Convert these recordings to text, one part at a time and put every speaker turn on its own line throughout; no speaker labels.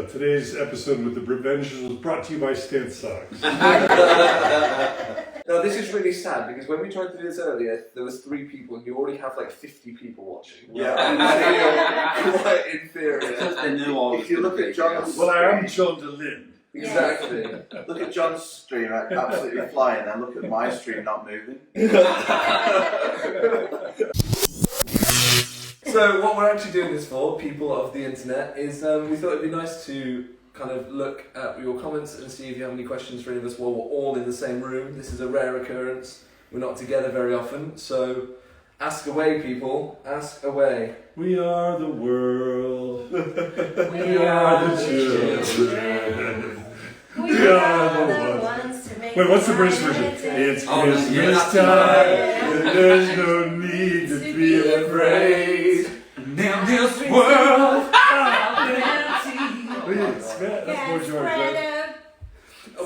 Today's episode with the Britvengers was brought to you by Stan Socks.
Now this is really sad because when we tried to do this earlier, there was 3 people and you already have like 50 people watching.
Yeah.
Quite inferior.
If you look at John's
Well, I am John DeLynn.
Exactly.
look at John's stream, absolutely flying, and look at my stream not moving.
So what we're actually doing this for, people of the internet, is we thought it'd be nice to kind of look at your comments and see if you have any questions for any of us while we're all in the same room. This is a rare occurrence. We're not together very often, so ask away, people. Ask away.
We are the world. We are the children. We are the ones to make. Wait, what's the British version? It's Christmas time. There's no need to be afraid.
In this world.
That's more George, right?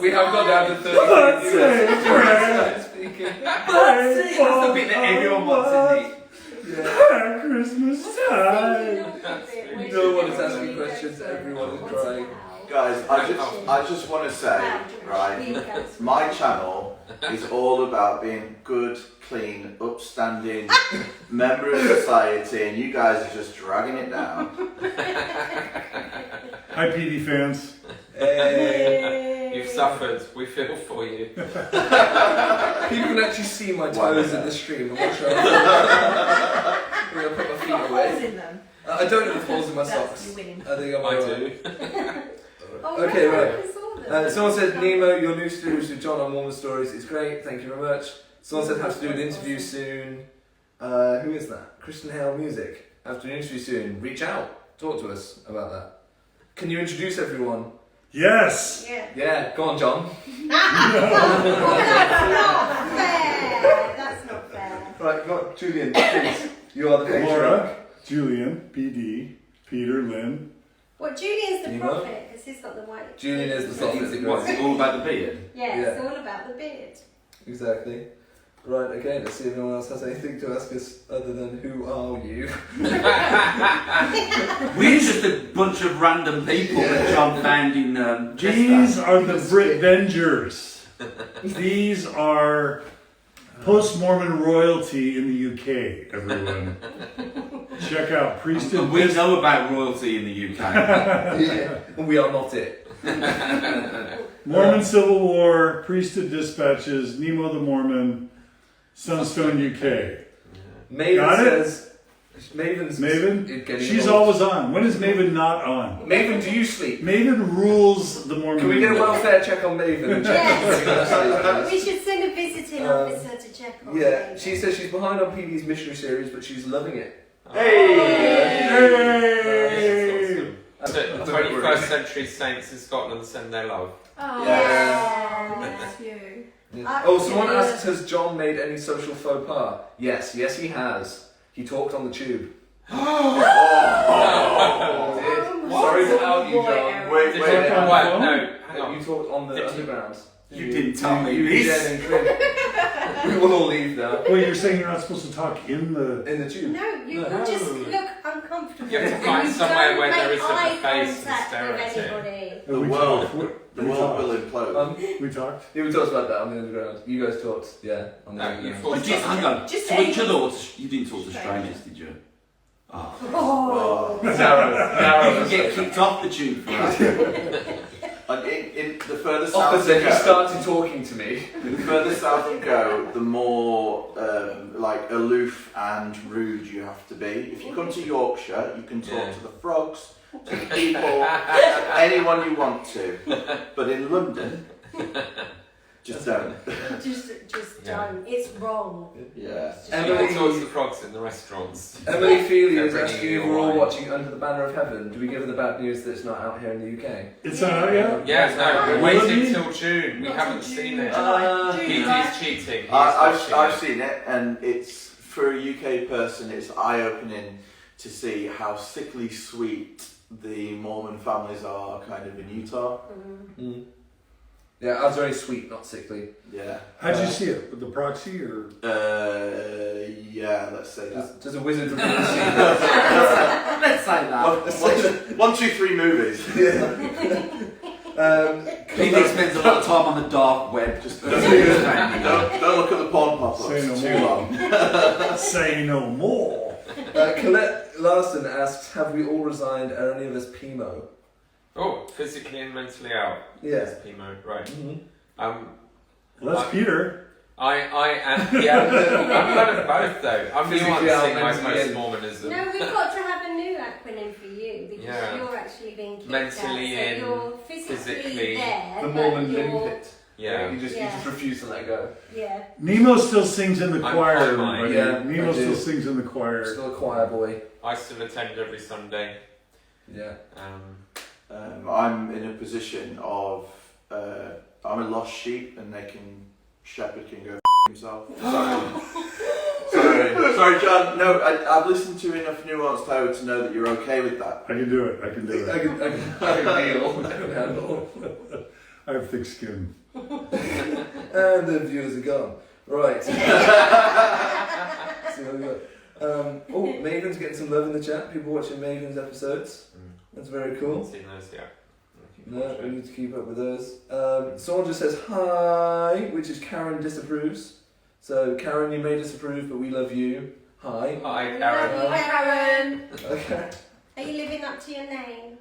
We have gone down to 30
Let's
speaking.
That's the bit that everyone wants to
Christmas time.
No one is asking questions, everyone is crying.
Guys, I just want to say, right, my channel is all about being good, clean, upstanding member of society, and you guys are just dragging it down.
Hi, PD fans.
You've suffered. We feel for you.
People can actually see my toes in the stream. I'm not sure. I'm going to put my feet away. I don't have holes in my socks. I think I
do.
Okay, right. Someone said, Nemo, your new series with John on Mormon Stories is great. Thank you very much. Someone said, have to do an interview soon. Who is that? Kristen Hale Music. Have to do an interview soon. Reach out. Talk to us about that. Can you introduce everyone?
Yes.
Yeah, go on, John.
That's not fair.
Right, go on, Julian, please. You are the patriarch.
Laura, Julian, PD, Peter, Lynn.
Well, Julian's the
Nemo?
prophet because he's got the white.
Julian is the prophet.
What's it all about the beard?
Yeah, it's all about the beard.
Exactly. Right, okay, let's see if anyone else has anything to ask us other than who are you?
We're just a bunch of random people that John found in
These are the Britvengers. These are post-Mormon royalty in the UK, everyone. Check out Priesthood.
And we know about royalty in the UK.
Yeah, and we are not it.
Mormon Civil War, Priesthood Dispatches, Nemo the Mormon, Sunstone UK.
Maven
Got it?
says... Maven's
Maven?
getting
She's
old.
always on. When is Maven not on?
Maven, do you sleep?
Maven rules the Mormon.
Can we get a welfare check on Maven? And check
Yes. We should send a visiting officer to check on
Yeah,
him.
she says she's behind on PD's missionary series, but she's loving it.
Hey!
So, 21st century saints in Scotland send their love.
Oh,
Yes.
that's you.
Yeah. Oh, someone asked, has John made any social faux pas? Yes, he has. He talked on the tube. Sorry to out you, John.
Wait.
Well, no, hang on.
You talked on the underground.
You didn't tell me
You
this.
Jen and Clint. We will all leave now.
Well, you're saying you're not supposed to talk in the...
In the tube.
No, you will just look uncomfortable.
You have to
and
find
you
somewhere
don't
where there
make
isn't a
eye
face and
contact
stare
with
at it.
anybody.
The world will implode.
We talked?
Yeah, we talked about that on the underground. You guys talked, yeah, on the
No, you
underground.
thought
Hang on.
Just
To each
any-
other, or you didn't talk to strangers, did you? Oh.
Oh.
Narrow.
You can get kicked off the tube for that.
And in the further south
Opposite,
you
you
go,
started talking to me.
the further south you go, the more like aloof and rude you have to be. If you come to Yorkshire, you can talk to the frogs, to the people, anyone you want to. But in London, just don't.
Just don't. It's wrong.
Yeah.
Emily talks to frogs in the restaurants.
Emily Feely is
They're
asking
bringing
if
you
we're all
wine.
watching Under the Banner of Heaven. Do we give her the bad news that it's not out here in the UK?
It's not out yet?
Yeah, no, we're
Really?
waiting till June. We
Not
haven't
till
seen
June.
it.
July.
He's cheating. He's
I've
watching it.
seen it, and it's for a UK person. It's eye-opening to see how sickly sweet the Mormon families are, kind of in Utah.
Mm. Yeah, I was very sweet, not sickly.
Yeah.
How'd you see it? With the proxy or?
Yeah, let's say that.
Does a wizard reveal the
Let's say that.
1, 2, 3 movies.
Phoenix spends a lot of time on the dark web. Just
Don't look at the porn pop-ups.
Say no
too
more.
long.
Say no more.
Colette Larson asks, have we all resigned? Are any of us PMO?
Oh, physically and mentally out.
Yeah.
That's PMO, right.
Mm-hmm.
Well, that's Peter.
I am, yeah, I'm kind of both though. I'm
Physically out,
nuancing my
mentally in.
post-Mormonism.
No, we've got to have a new acronym for you because
Yeah.
you're actually being kicked
Mentally
out. So
in,
you're physically
physically-
there,
The
but
Mormon
you're,
limpet.
Yeah.
You just refuse to let go.
Yeah.
Nemo still sings in the
I'm
choir.
fine.
everybody.
Yeah,
Nemo
I do.
still sings in the choir.
Still a choir boy.
I still attend every Sunday.
Yeah.
I'm in a position of I'm a lost sheep, and shepherd can go himself. Sorry, John. No, I've listened to enough nuanced Poe to know that you're okay with that.
I can do it. I can do
I
it.
can deal. I can handle.
I have thick skin.
And the viewers are gone. Right. See what we got. Maven's getting some love in the chat. People watching Maven's episodes. That's very cool.
Haven't seen those yet.
No, we need to keep up with those. Someone just says hi, which is Karen disapproves. So Karen, you may disapprove, but we love you. Hi.
Hi,
We
Karen.
love you, Karen.
Okay.
Are you living up to your name?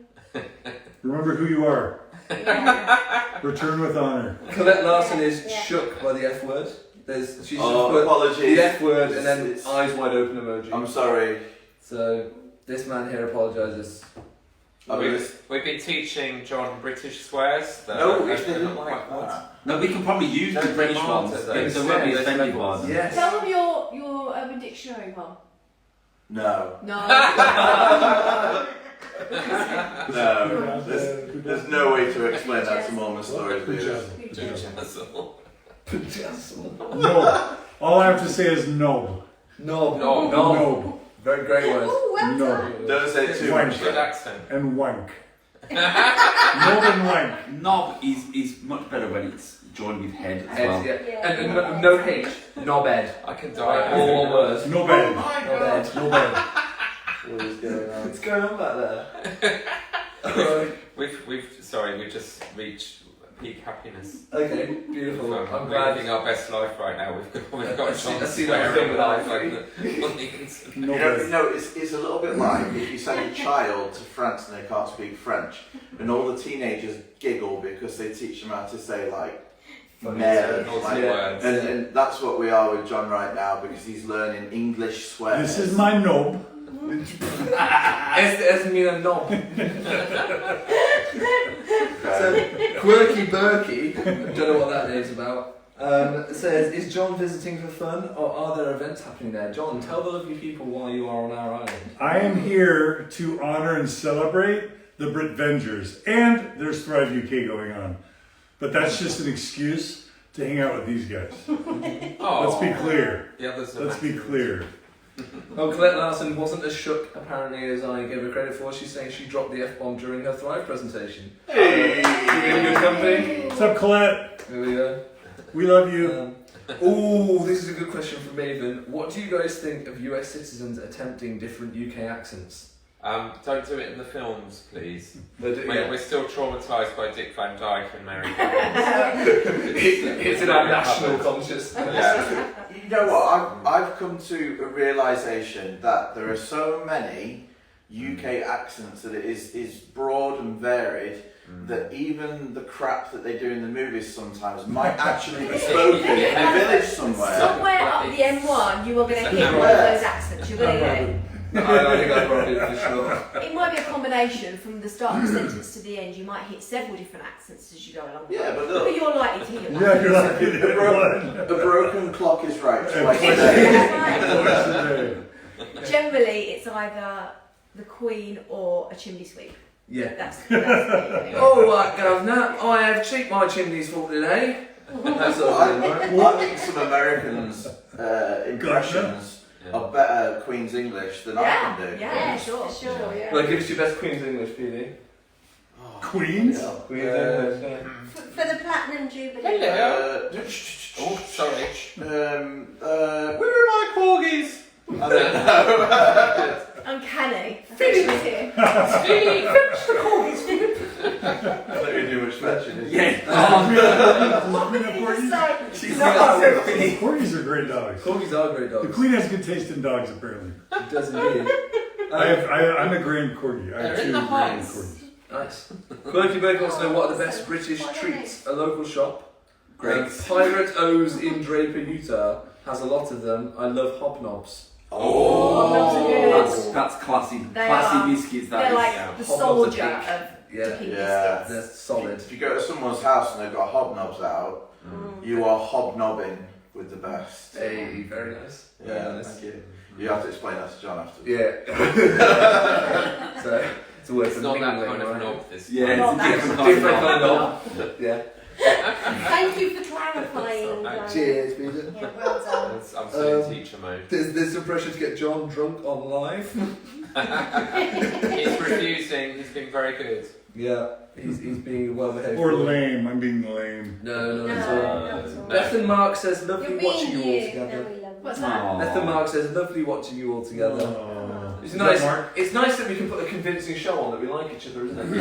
Remember who you are.
Yeah.
Return with honor.
Colette Larson is
Yeah.
shook by the F word. She's just
Oh,
put
apologies.
the F word and then
It's-
eyes wide open emoji.
I'm sorry.
So this man here apologises.
We've been teaching John British swears. That
No,
are-
if they didn't
are
like
quite
that.
No, we can probably use
No,
the British
Vermont,
ones.
those.
They won't be
Yeah,
offended
those
by them.
Yes.
Tell them your Urban Dictionary one.
No.
No.
No. There's no way to explain that to Mormon stories.
No. All I have to say is no.
No.
No.
No.
Very great words.
Oh, well
No.
done.
Don't say too
Wank.
much.
Good accent.
And wank. No and wank.
Knob is much better when it's joined with head as
Head,
well.
yeah.
Yeah.
And no H. Knobhead.
I can die.
All one word.
No bad.
Knobhead.
No bad.
What is going on?
What's going on back there?
We've just reached peak happiness.
Okay, beautiful.
We're
I'm glad.
living our best life right now. We've got
I see-
John
I see that
swearing
film
life.
with
No
You know,
bad.
it's a little bit like if you send a child to France and they can't speak French, and all the teenagers giggle because they teach them how to say like merde,
Naughty
like,
words.
and that's what we are with John right now because he's learning English swears.
This is my knob.
Es mean a knob. So, Quirky Berkey, don't know what that name's about, says, is John visiting for fun or are there events happening there? John, tell the lovely people why you are on our island.
I am here to honor and celebrate the Britvengers, and there's Thrive UK going on. But that's just an excuse to hang out with these guys.
Oh,
Let's be clear.
The others are
Let's be
massive.
clear.
Oh, Colette Larson wasn't as shook apparently as I gave her credit for. She's saying she dropped the F-bomb during her Thrive presentation.
Hey.
You in good company?
What's up, Colette?
Here we go.
We love you.
Oh, this is a good question from Maven. What do you guys think of US citizens attempting different UK accents?
Don't do it in the films, please.
Yeah.
We're still traumatised by Dick Van Dyke and Mary Poppins.
It's in our national consciousness.
Yeah.
You know what? I've come to a realization that there are so many UK accents that it is broad and varied that even the crap that they do in the movies sometimes might actually be spoken in a village somewhere.
Somewhere up the M1, you are going to hear one of
Yeah.
those accents. You're going to get it.
I think I brought it for sure.
It might be a combination from the start of the sentence to the end. You might hit several different accents as you go along.
Yeah, but
But
look,
you're likely to hear one.
Yeah, you're like
a broken clock is right twice a
Twice
day.
Generally, it's either the Queen or a chimney sweep.
Yeah.
That's the
All right, Governor, I have checked my chimneys for today. That's all right.
I think some Americans' impressions are better Queen's English than I can do.
Yeah, sure.
For sure, yeah.
Well, give us your best Queen's English, PD.
Queens?
For the Platinum Jubilee.
Hello. Oh, sorry.
Where are my corgis? I don't know.
Uncanny. Finish here.
I don't really do much fetching, is it?
Yeah.
Corgis are great dogs.
Corgis are great
The
dogs.
Queen has good taste in dogs, apparently.
It does indeed.
I'm a Grand Corgi. I have
They're in
two
the
Grand
house.
Corgis.
Nice. Quirky Bird wants to know what are the best British treats. A local shop.
Great.
Pirate O's in Draper, Utah has a lot of them. I love hobnobs.
That's classy.
They
Classy
are.
biscuits. That
They're
is.
like
yeah.
the
Hobnobs are
soldier
pink.
of
Yeah,
pink
Yeah.
biscuits.
they're solid.
If you go to someone's house and they've got hobnobs out, you are hobnobbing with the best.
Hey, very nice.
Yeah,
Very nice.
thank you. You have to explain that to John afterwards.
Yeah. So it's a word
It's
for
not that
mingling,
kind of
right?
knob this
Yeah,
time.
it's a
Not that
different
Different
kind
kind
of
of knob. Yeah.
Thank you for clarifying.
Right.
guys.
Cheers, Peter.
Yeah, well done.
That's absolute
Um,
teacher mode.
There's some pressure to get John drunk on live.
He's refusing. He's been very good.
Yeah, he's being well behaved.
Or lame. I'm being lame.
No,
No,
not at all.
not at all.
Beth and Mark says lovely
You're
watching
being
you all
you.
together.
No, we love
What's
you.
that?
Beth and Mark says lovely watching you all together.
Oh.
It's
Is
nice.
that Mark?
It's nice that we can put a convincing show on that we like each other, isn't it?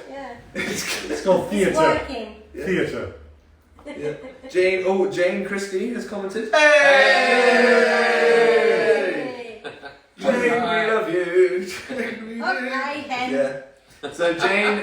Yeah.
It's called
It's
theatre.
working.
Theatre.
Yeah. Jane Christie has commented.
Hey.
Jane, we love you.
Okay, then.
Yeah. So Jane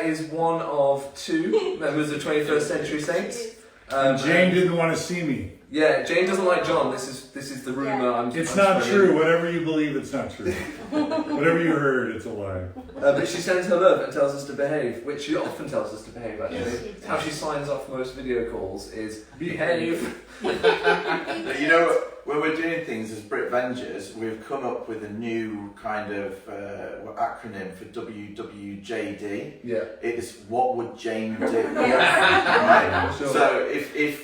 is one of two members of 21st Century Saints.
And Jane didn't want to see me.
Yeah, Jane doesn't like John. This is the rumor.
Yeah.
It's
I'm
not
spreading.
true. Whatever you believe, it's not true. Whatever you heard, it's a lie.
But she sends her love and tells us to behave, which she often tells us to behave. Actually,
Yes, she does.
how she signs off most video calls is behave.
You know, when we're doing things as Britvengers, we've come up with a new kind of acronym for WWJD.
Yeah.
It's what would Jane do?
Yeah.
Right.
Sure.
So if it's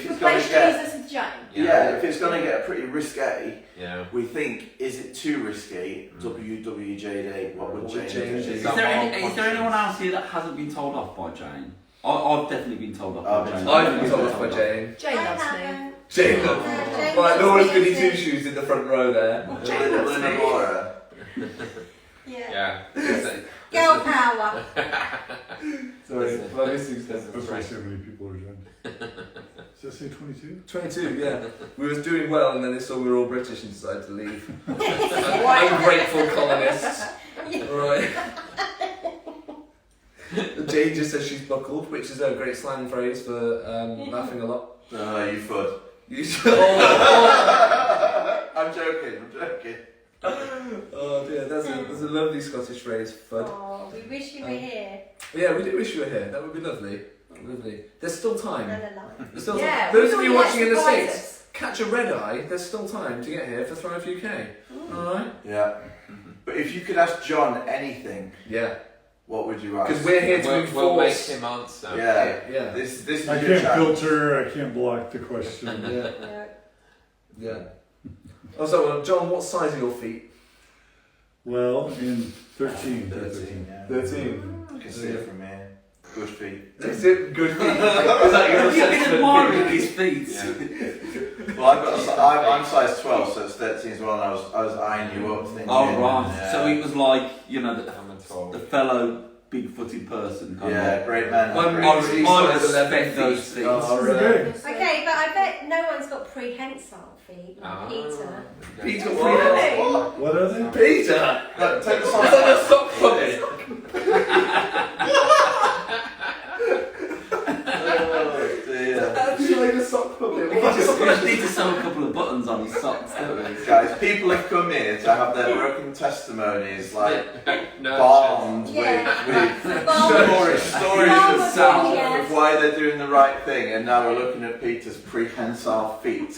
going
Replace
to get
Jesus with Jane.
if it's going to get pretty risque,
Yeah.
we think is it too risky? WWJD. What would Jane do?
Is there anyone else here that hasn't been told off by Jane? I've definitely been told off by Jane.
I've been told off by Jane.
Jane
I
loves me.
haven't.
Jane.
Jane
Right, Laura's
loves
goody
me
two
too.
shoes in the front row there.
Lynn Laura.
Yeah.
Yeah.
Girl power.
Sorry, my missing
That's
stuff.
why so many people are joining. Does that say 22?
22, yeah. We was doing well and then they saw we were all British and decided to leave. Ungrateful colonists. Right. Jane just says she's buckled, which is a great slang phrase for laughing a lot.
Oh, you fud.
You should. Oh,
I'm joking.
oh dear, that's a lovely Scottish phrase, fud.
Oh, we wish you were here.
Yeah, we do wish you were here. That would be lovely. Lovely. There's still time.
And alive.
There's still
Yeah,
time. Those of
we
you
thought
watching in the
might surprise
States,
us.
catch a red eye. There's still time to get here for Thrive UK. Alright?
Yeah. But if you could ask John anything,
Yeah.
what would you ask?
Because we're here to
We'll make
enforce.
him answer.
Yeah.
Yeah.
This is
I
your
can't
challenge.
filter, I can't block the question.
Yeah.
Yeah.
Yeah. Also, John, what size are your feet?
Well, in 13.
13. Yeah.
13.
You can see it from here. Good feet.
Is it good feet? Is that your
You've been
assessment?
admiring these feet.
Yeah.
Well, I'm size 12, so it's 13 as well. And I was eyeing you up, thinking.
Oh right.
Yeah.
So it was like, you know,
I'm a 12.
the fellow big-footed person. Kind
Yeah,
of.
great man.
I'm
great
really
feet.
sorry
I
that they're
respect those feet.
Oh, right.
Okay.
Okay, but I bet no one's got prehensile feet like
Ah.
Peter.
Peter,
Really?
what?
What are they?
Peter!
Look, take the
It's
socks
like a
off.
sock puppet.
Oh dear.
Actually, like a sock puppet.
We just need to sew a couple of buttons on his socks, don't we?
Guys, people have come here to have their broken testimonies like
No.
bombed
Yeah.
with
Bombed.
stories
Bombed,
of sound
yes.
of why they're doing the right thing, and now we're looking at Peter's prehensile feet.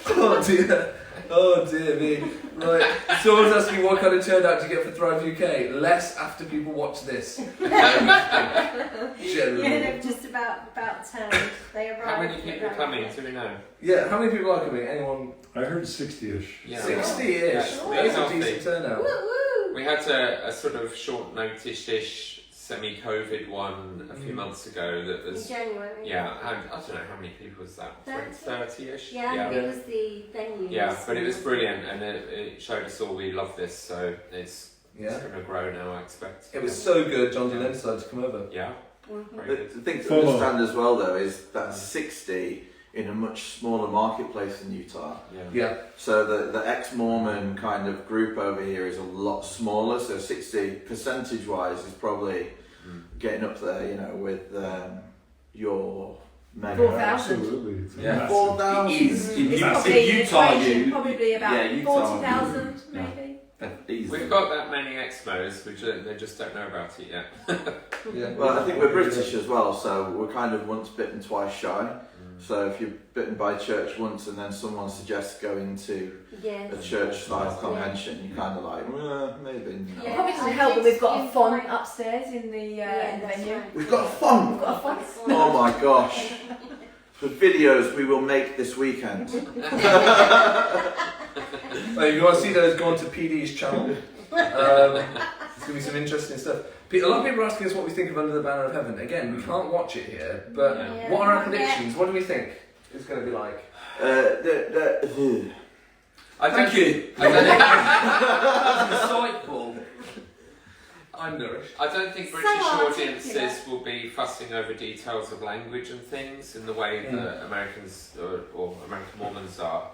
Oh dear. Oh dear me. Right. Someone's asking what kind of turnout do you get for Thrive UK? Less after people watch this.
Yeah,
Generally.
they've just about turned. They arrived.
How many people are
right
coming?
now.
Do we know?
Yeah, how many people are coming? Anyone?
I heard 60-ish.
Yeah.
60-ish.
Yeah.
That's a
Healthy.
decent turnout.
Woo woo!
We had a sort of short notice-ish semi-COVID one a few months ago that
In
was.
January.
Yeah, and I don't know how many people was that? 30-ish?
Yeah, it was the venue.
Yeah, but it was brilliant, and it showed us all we love this, so it's going to grow now, I expect.
It was so good, John Dylan decided to come over.
Yeah.
The thing to understand as well, though, is that 60 in a much smaller marketplace in Utah.
Yeah.
So the ex-Mormon kind of group over here is a lot smaller. So 60 percentage-wise is probably getting up there, you know, with your mega.
4,000.
Absolutely. It's
Yeah.
massive.
4,000.
It's probably about 40,000 maybe.
We've got that many Expos, they just don't know about it yet.
Well, I think we're British as well, so we're kind of once bitten, twice shy. So if you're bitten by church once and then someone suggests going to a church-style convention, you're kind of like, well, maybe.
It probably doesn't help that we've got a font upstairs in the venue.
Right.
We've got a font!
We've got a font.
Oh my gosh. For videos we will make this weekend.
If you want to see those, go on to PD's channel. There's going to be some interesting stuff. A lot of people are asking us what we think of Under the Banner of Heaven. Again, we can't watch it here, but what are our predictions? What do we think it's going to be like?
Thank you. Insightful.
I'm nourished.
I don't think
So
British
articulate.
audiences will be fussing over details of language and things in the way that Americans or American Mormons are.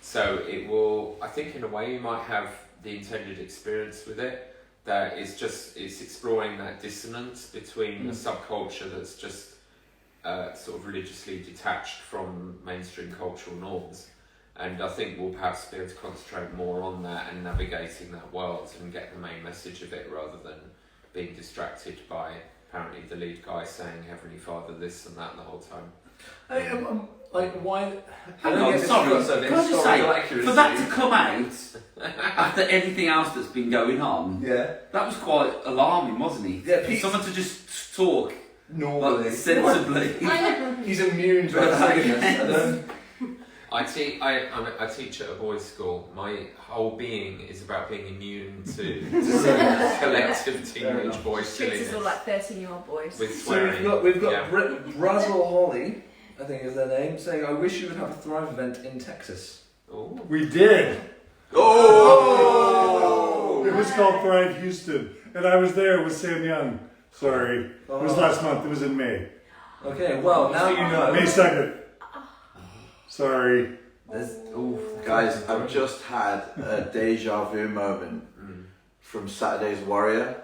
So it will, I think in a way you might have the intended experience with it, that it's exploring that dissonance between a subculture that's just sort of religiously detached from mainstream cultural norms. And I think we'll perhaps be able to concentrate more on that and navigating that world and get the main message of it rather than being distracted by apparently the lead guy saying Heavenly Father this and that the whole time.
Like, why?
Hang on, sorry, can I just say, for that to come out after everything else that's been going on, that was quite alarming, wasn't he?
Yeah,
for someone to just talk
normally,
like, sensibly.
He's immune to it.
I teach at a boys' school. My whole being is about being immune to collective teenage boy
Treats us all
silliness
like 13-year-old boys.
with
So
swearing.
we've got Brazel Holly, I think is their name, saying, "I wish you would have a Thrive event in Texas."
Oh.
We did.
Oh!
It was called Thrive Houston, and I was there with Sam Young. Sorry, it was last month. It was in May.
Okay, well now you know.
May 2nd. Sorry.
Guys, I've just had a deja vu moment from Saturday's Warrior.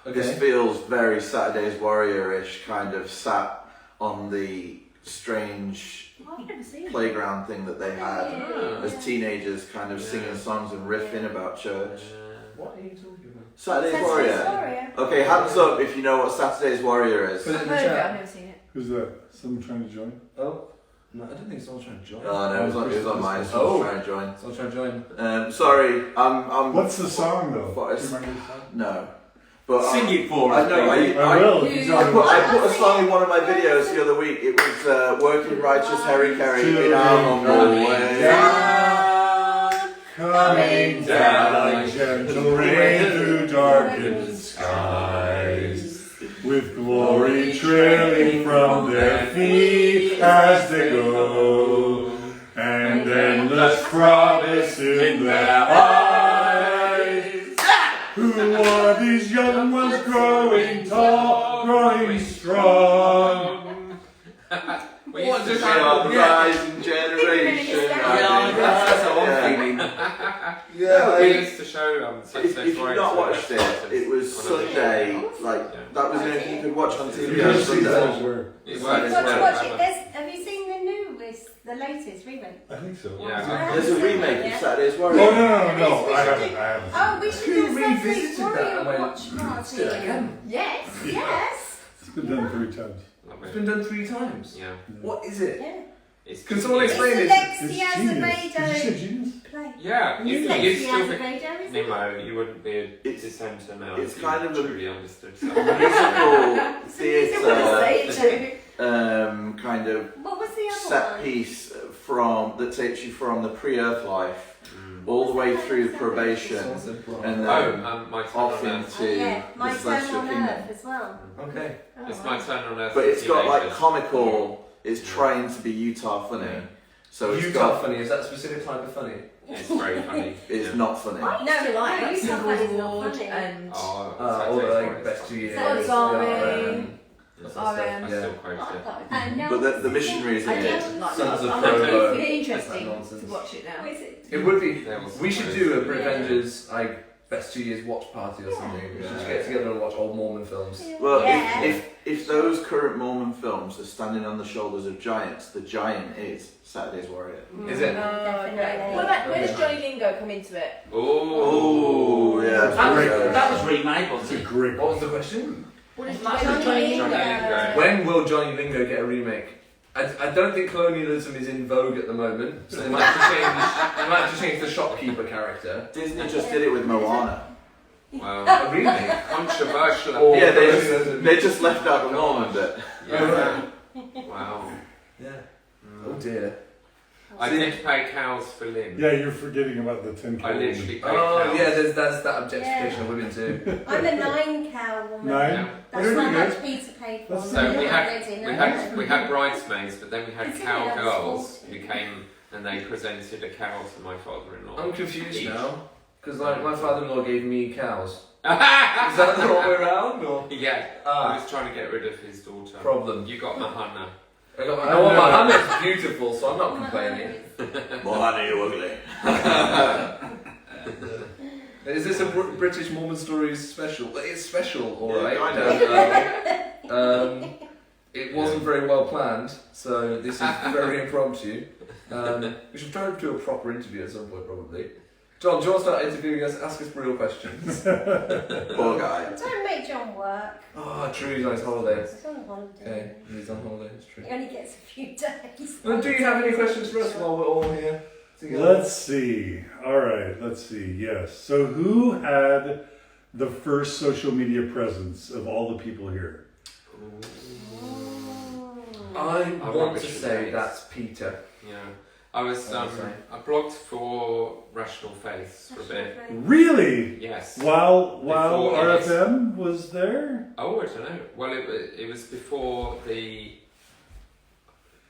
This feels very Saturday's Warrior-ish, kind of sat on the strange
I've never seen it.
playground thing that they had as teenagers, kind of singing songs and riffing about church.
What are you talking about?
Saturday's Warrior. Okay, hands up if you know what Saturday's Warrior is.
Put it
I've
in the
heard of it, I've
chat.
never seen it.
Who's that? Someone trying to join?
Oh, no, I don't think someone's trying to join.
Oh no, it was on mine, so I was trying to join.
Someone's trying to join.
Sorry, I'm.
What's the song though?
What
Do
is-
you remember the song?
No. But
Sing it for
I
us,
know,
baby.
I will. He's on
I put a song in one of my videos the other week. It was Working Righteous Harry Carey in our humble way.
Down, coming down like gentle rain through darkened skies, with glory trailing from their feet as they go, and endless promise in their eyes. Who are these young ones growing tall, growing strong?
We used to
We
show
are the rising generation.
That's how I'm feeling.
we used to show
If you've not watched it was Sunday. Like that was the only thing you could watch on TV on Sunday.
It
Watch
was.
it. Have you seen the newest, the latest remake?
I think so.
Yeah.
There's a remake of Saturday's
Oh
Warrior.
no, I haven't.
Oh, we should
Who
do a Saturday's
revisited that
Warrior
and went,
watch
let's do it
party.
again?
Yes.
It's been done 3 times.
It's been done 3 times.
Yeah.
What is it?
Yeah.
It's
Can someone
It's
explain
the
it?
Lexi
It's genius. Did you say
Azevedo
genius?
play.
Yeah, you'd
Lexi
still be
Azevedo, isn't it?
Nemo. You wouldn't be a
It's-
dissenter now.
it's
if
kind
you
of a-
truly understood.
Musical
Someone's
theatre
gonna say it too.
kind of
What was the other
set
one?
piece that takes you from the pre-Earth life all the way through probation, and then
my turn
off
on Earth.
into
My
the
turn
celestial
on
kingdom.
Earth as well.
Okay.
It's my turn on Earth.
But it's got like
teenagers.
comical. It's trying to be Utah funny. So it's
Utah
got
funny, is that a specific type of funny?
It's very funny.
It's not funny.
I used to like
Utah
Civil
Funny's not
War
funny.
and
All the like best 2 years.
God's Army.
I still quote it.
But the missionaries
I
in
did
it.
like
Sons
that.
of
I'm
Provo.
really interesting
That's
to
nonsense.
watch it now.
It would be.
There was
We should
some
do a
quotes.
Britvengers like best 2 years watch party or something. We should just get together and watch old Mormon films.
Well,
Yeah.
if those current Mormon films are standing on the shoulders of giants, the giant is Saturday's Warrior.
Is it?
Definitely.
What about, where does
Okay.
Johnny Lingo come into it?
Oh,
yeah.
That was remade,
It's
wasn't
a
it?
great.
What was the question?
What is
Johnny
Lingo?
Lingo.
When will Johnny Lingo get a remake? I don't think colonialism is in vogue at the moment, so they might have to change the shopkeeper character.
Disney just did it with Moana.
Wow.
A remake?
Controversial.
Or-
Yeah, they just left out the Mormon bit.
Yeah. Wow.
Yeah. Oh dear.
I did pay cows for Lynn.
Yeah, you're forgetting about the 10
I literally paid
Oh
cows.
yeah, that's that objectification of women too.
I'm a 9 cow woman.
9?
Yeah.
That's
Very
how
good.
much Peter paid for.
That's
me.
So
Yeah.
we had bridesmaids, but then we had
Consider
cow
that
girls
sporty.
who came and they presented a cow to my father-in-law.
I'm confused
Each.
now because like my father-in-law gave me cows. Is that the wrong way around or?
Yeah, I was trying to get rid of his daughter.
Problem.
You got Mahana.
My Muhammad's beautiful, so I'm not complaining.
Moana, you ugly.
Is this a British Mormon Stories special? It's special, alright.
Yeah, kind
It wasn't very well planned, so this is very impromptu. We should try to do a proper interview at some point, probably. John, do you want to start interviewing us? Ask us real questions.
Poor guy.
Don't make John work.
Oh, true, he's on his holiday.
He's on holiday.
Okay, he's on holiday, it's true.
He only gets a few days.
Well, do you have any questions for us while we're all here together?
Let's see. All right, let's see. Yes. So who had the first social media presence of all the people here?
I want to
rubbish
say
with
that's Peter.
Yeah. I was I blogged for Rational Faiths for a bit.
Really?
Yes.
While
Before
RFM was there?
Oh, I don't know. Well, it was before the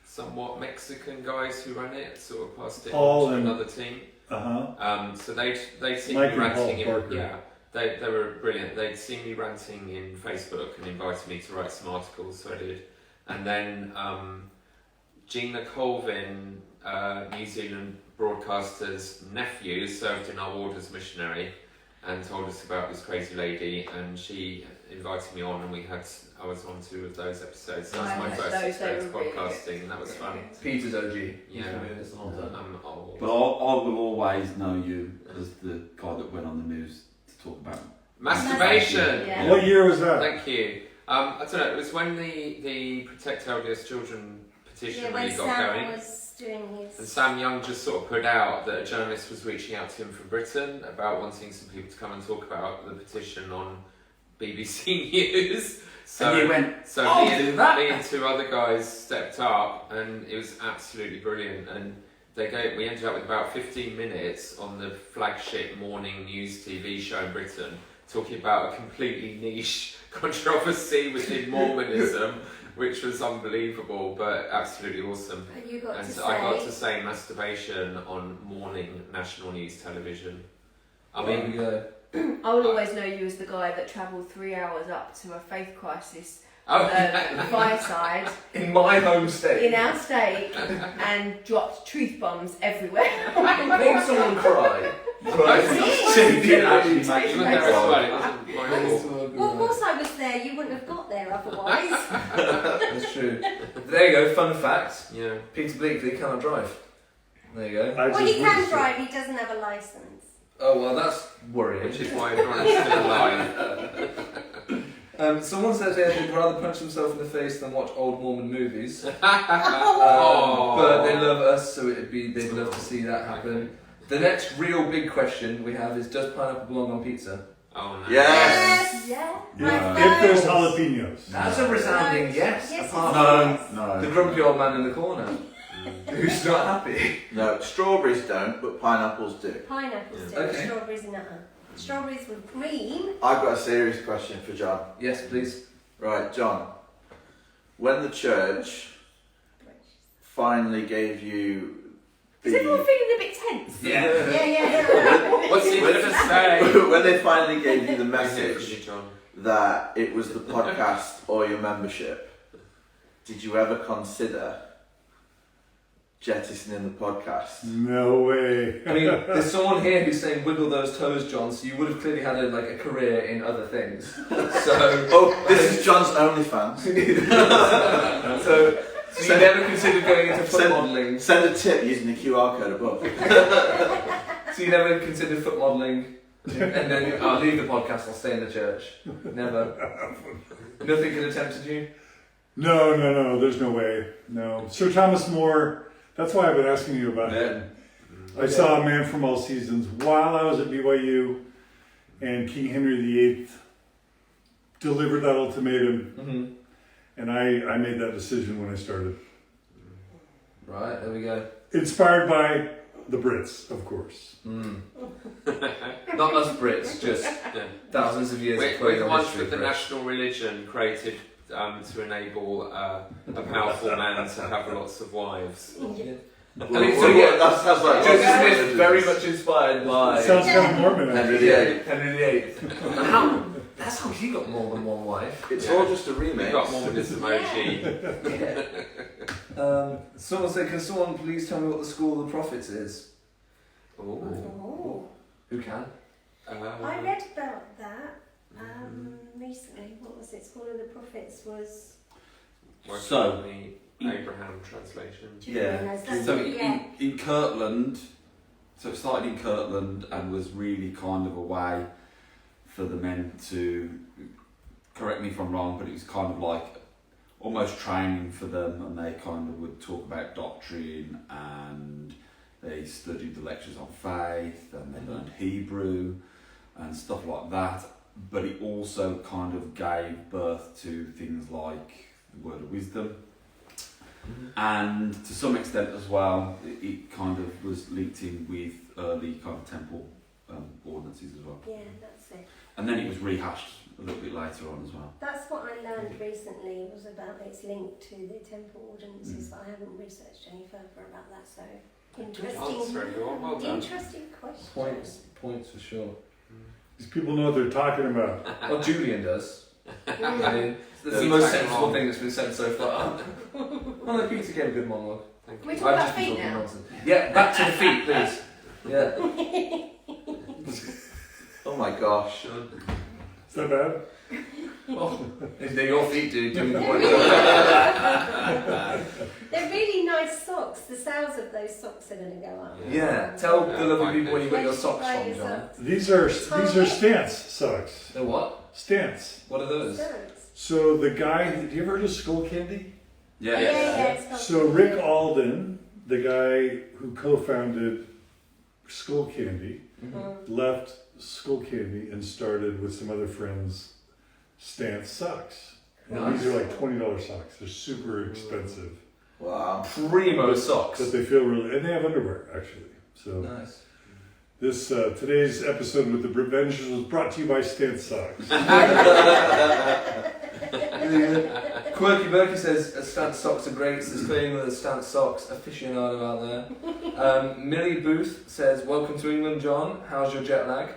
somewhat Mexican guys who ran it sort of passed it
Paul
on to
and-
another team.
Uh-huh.
So they'd seen
Mike
me
and
ranting
Paul
in
Parker.
yeah. They were brilliant. They'd seen me ranting in Facebook and invited me to write some articles, so I did. And then Gina Colvin, New Zealand broadcaster's nephew, served in our ward as missionary and told us about this crazy lady, and she invited me on, and I was on 2 of those episodes. That was my first experience podcasting, and that was fun.
Peter's OG.
Yeah. I'm old.
But I will always know you as the guy that went on the news to talk about
Masturbation!
Yeah.
What year was that?
Thank you. I don't know, it was when the Protect LDS Children petition
Yeah, when
really got
Sam
going.
was doing his...
And Sam Young just sort of put out that a journalist was reaching out to him from Britain about wanting some people to come and talk about the petition on BBC News.
And you went,
So
"I'll
me,
do
and,
that."
me and 2 other guys stepped up, and it was absolutely brilliant. And we ended up with about 15 minutes on the flagship morning news TV show in Britain, talking about a completely niche controversy within Mormonism, which was unbelievable, but absolutely awesome.
And you got
And
to
so
say...
I got to say masturbation on morning national news television. I
There we
mean,
go.
I will always know you as the guy that travelled 3 hours up to a faith crisis
oh,
fireside
In my home state.
in our state and dropped truth bombs everywhere.
Made someone cry.
So you didn't actually make
it
it.
wasn't very fun, it wasn't my fault.
Well, of course I was there. You wouldn't have got there otherwise.
That's true. There you go, fun fact.
Yeah.
Peter Bleakley cannot drive. There you go.
I
Well,
just
he can
witnessed it.
drive. He doesn't have a license.
Oh, well, that's worrying.
Which is why everyone is still alive.
Someone says they'd rather punch themselves in the face than watch old Mormon movies.
Oh.
But they love us, so they'd love to see that happen. The next real big question we have is, does pineapple belong on pizza?
Oh no.
Yes.
Yeah.
Yeah.
My
If there's
first-
jalapenos.
That's a resounding yes,
Yes,
apart
it
from
is.
the grumpy old man in the corner. Who's not happy?
No, strawberries don't, but pineapples do.
Pineapples do,
Okay.
strawberries nuh-uh. Strawberries with cream.
I've got a serious question for John.
Yes, please.
Right, John. When the church finally gave you
Is everyone feeling a bit tense?
Yeah.
What's he going to say?
when they finally gave you the
Hear from
message
you, John.
that it was the podcast or your membership, did you ever consider jettisoning the podcast?
No way.
I mean, there's someone here who's saying wiggle those toes, John, so you would have clearly had a career in other things. So,
Oh, this is John's OnlyFans.
so you never considered going into foot modelling.
Send a tip using the QR code above.
So you never considered foot modelling, and then I'll leave the podcast, I'll stay in the church. Never. Nothing could have tempted you?
No, there's no way. No. Sir Thomas More, that's why I've been asking you about him. I saw A Man from All Seasons while I was at BYU, and King Henry VIII delivered that ultimatum,
Mm-hmm.
and I made that decision when I started.
Right, there we go.
Inspired by the Brits, of course.
Mm. Not us Brits, just thousands of years of
We're the
colonial
ones
history.
with the
Brits.
national religion created to enable a powerful man to have lots of wives.
I mean, so yeah,
that sounds like
Joseph Smith very much inspired by
Sounds kind of Mormon.
Henry
actually.
VIII.
Henry VIII. How? That's how he got more than one wife.
It's all just a remix.
We've got Mormonism OG.
Yeah. Someone said, can someone please tell me what the School of the Prophets is?
Ooh.
Oh.
Who can?
I read about that recently. What was it? School of the Prophets was...
So,
the Abraham translation.
Yeah.
So in Kirtland, so it started in Kirtland and was really kind of a way for the men to, correct me if I'm wrong, but it was kind of like almost training for them, and they kind of would talk about doctrine, and they studied the lectures on faith, and they learned Hebrew and stuff like that. But it also kind of gave birth to things like the word of wisdom. And to some extent as well, it kind of was linked in with early kind of temple ordinances as well.
Yeah, that's it.
And then it was rehashed a little bit later on as well.
That's what I learned recently, was about its link to the temple ordinances, but I haven't researched any further about that, so interesting.
Well done.
Interesting question.
Points for sure.
These people know what they're talking about.
Well, Julian does. I
Mm.
mean, that's the
Yeah,
most
it's
sensible
wrong.
thing that's been said so far. Well, no, Peter gave a good monologue.
Thank
We're
you.
talking
I've
about
just been
feet
talking
now.
nonsense. Yeah, back to the feet, please. Yeah.
Oh my gosh.
Is that bad?
Oh, they're your feet, dude. Doing the
They're
point.
really, they're really nice socks. The sales of those socks are going to go up.
Yeah, tell the lovely
fine.
people when you got your
Where
socks
should you buy
from,
your
John.
socks?
These are stance socks.
They're what?
Stance.
What are those?
Stance.
So the guy, do you ever heard of Skull Candy?
Yeah, it's got
So Rick Alden, the guy who co-founded Skull Candy, left Skull Candy and started with some other friends Stance socks. And these are like $20 socks. They're super expensive,
Wow.
Primo socks.
but they feel really, and they have underwear actually. So
Nice.
this today's episode with the Britvengers was brought to you by Stance socks.
Quirky Berkey says stance socks are great. There's clearly another stance socks aficionado out there. Millie Booth says, welcome to England, John. How's your jet lag?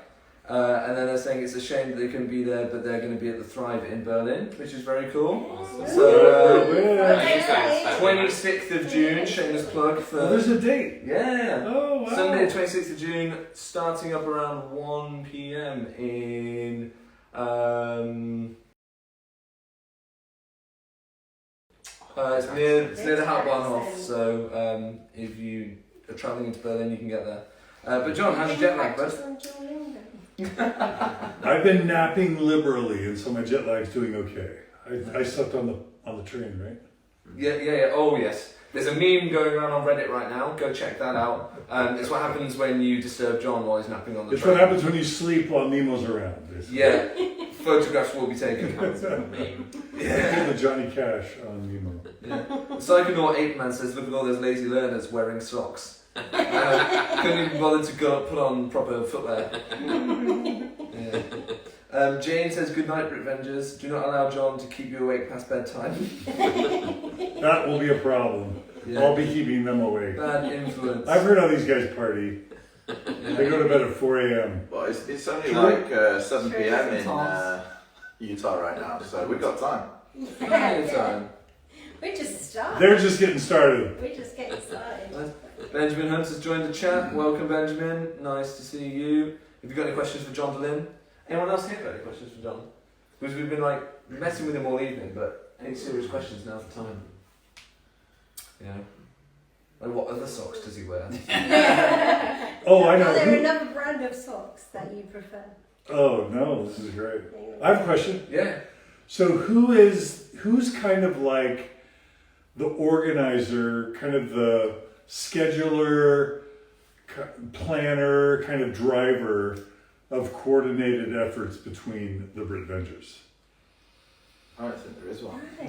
And then they're saying it's a shame that they couldn't be there, but they're going to be at the Thrive in Berlin, which is very cool.
Awesome.
So,
Okay.
26th of June, shameless plug for...
Oh, there's a date.
Yeah.
Oh wow.
Sunday, 26th of June, starting up around 1 p.m. in... it's near the Hauptbahnhof, so if you are travelling into Berlin, you can get there. But John, how's your jet lag, bud?
I've been napping liberally, and so my jet lag's doing okay. I slept on the train, right?
Yeah. Oh, yes. There's a meme going around on Reddit right now. Go check that out. It's what happens when you disturb John while he's napping on the
It's
train.
what happens when you sleep while Nemo's around. Basically.
Yeah. Photographs will be taken.
Meme.
Yeah. The Johnny Cash on Nemo.
Yeah. Psychonaut Ape Man says, look at all those lazy learners wearing socks. Couldn't even bother to go put on proper footwear. Yeah. Jane says, good night, Britvengers. Do not allow John to keep you awake past bedtime.
That will be a problem.
Yeah.
I'll be keeping them awake.
Bad influence.
I've heard how these guys party. They go to bed at 4 a.m.
Well, it's only
True.
like 7
True.
p.m. in Utah right now, so we've got time.
Anytime.
We're just starting.
They're just getting started.
We're just getting started.
Benjamin Hunt has joined the chat. Welcome, Benjamin. Nice to see you. Have you got any questions for John DeLynn? Anyone else here got any questions for John? Because we've been like messing with him all evening, but any serious questions, now's the time. You know? Like, what other socks does he wear?
Oh, I know.
Are there
Who-
another brand of socks that you prefer?
Oh, no, this is great. I have a question.
Yeah.
So who's kind of like the organizer, kind of the scheduler, planner, kind of driver of coordinated efforts between the Britvengers?
I don't think there is one.
I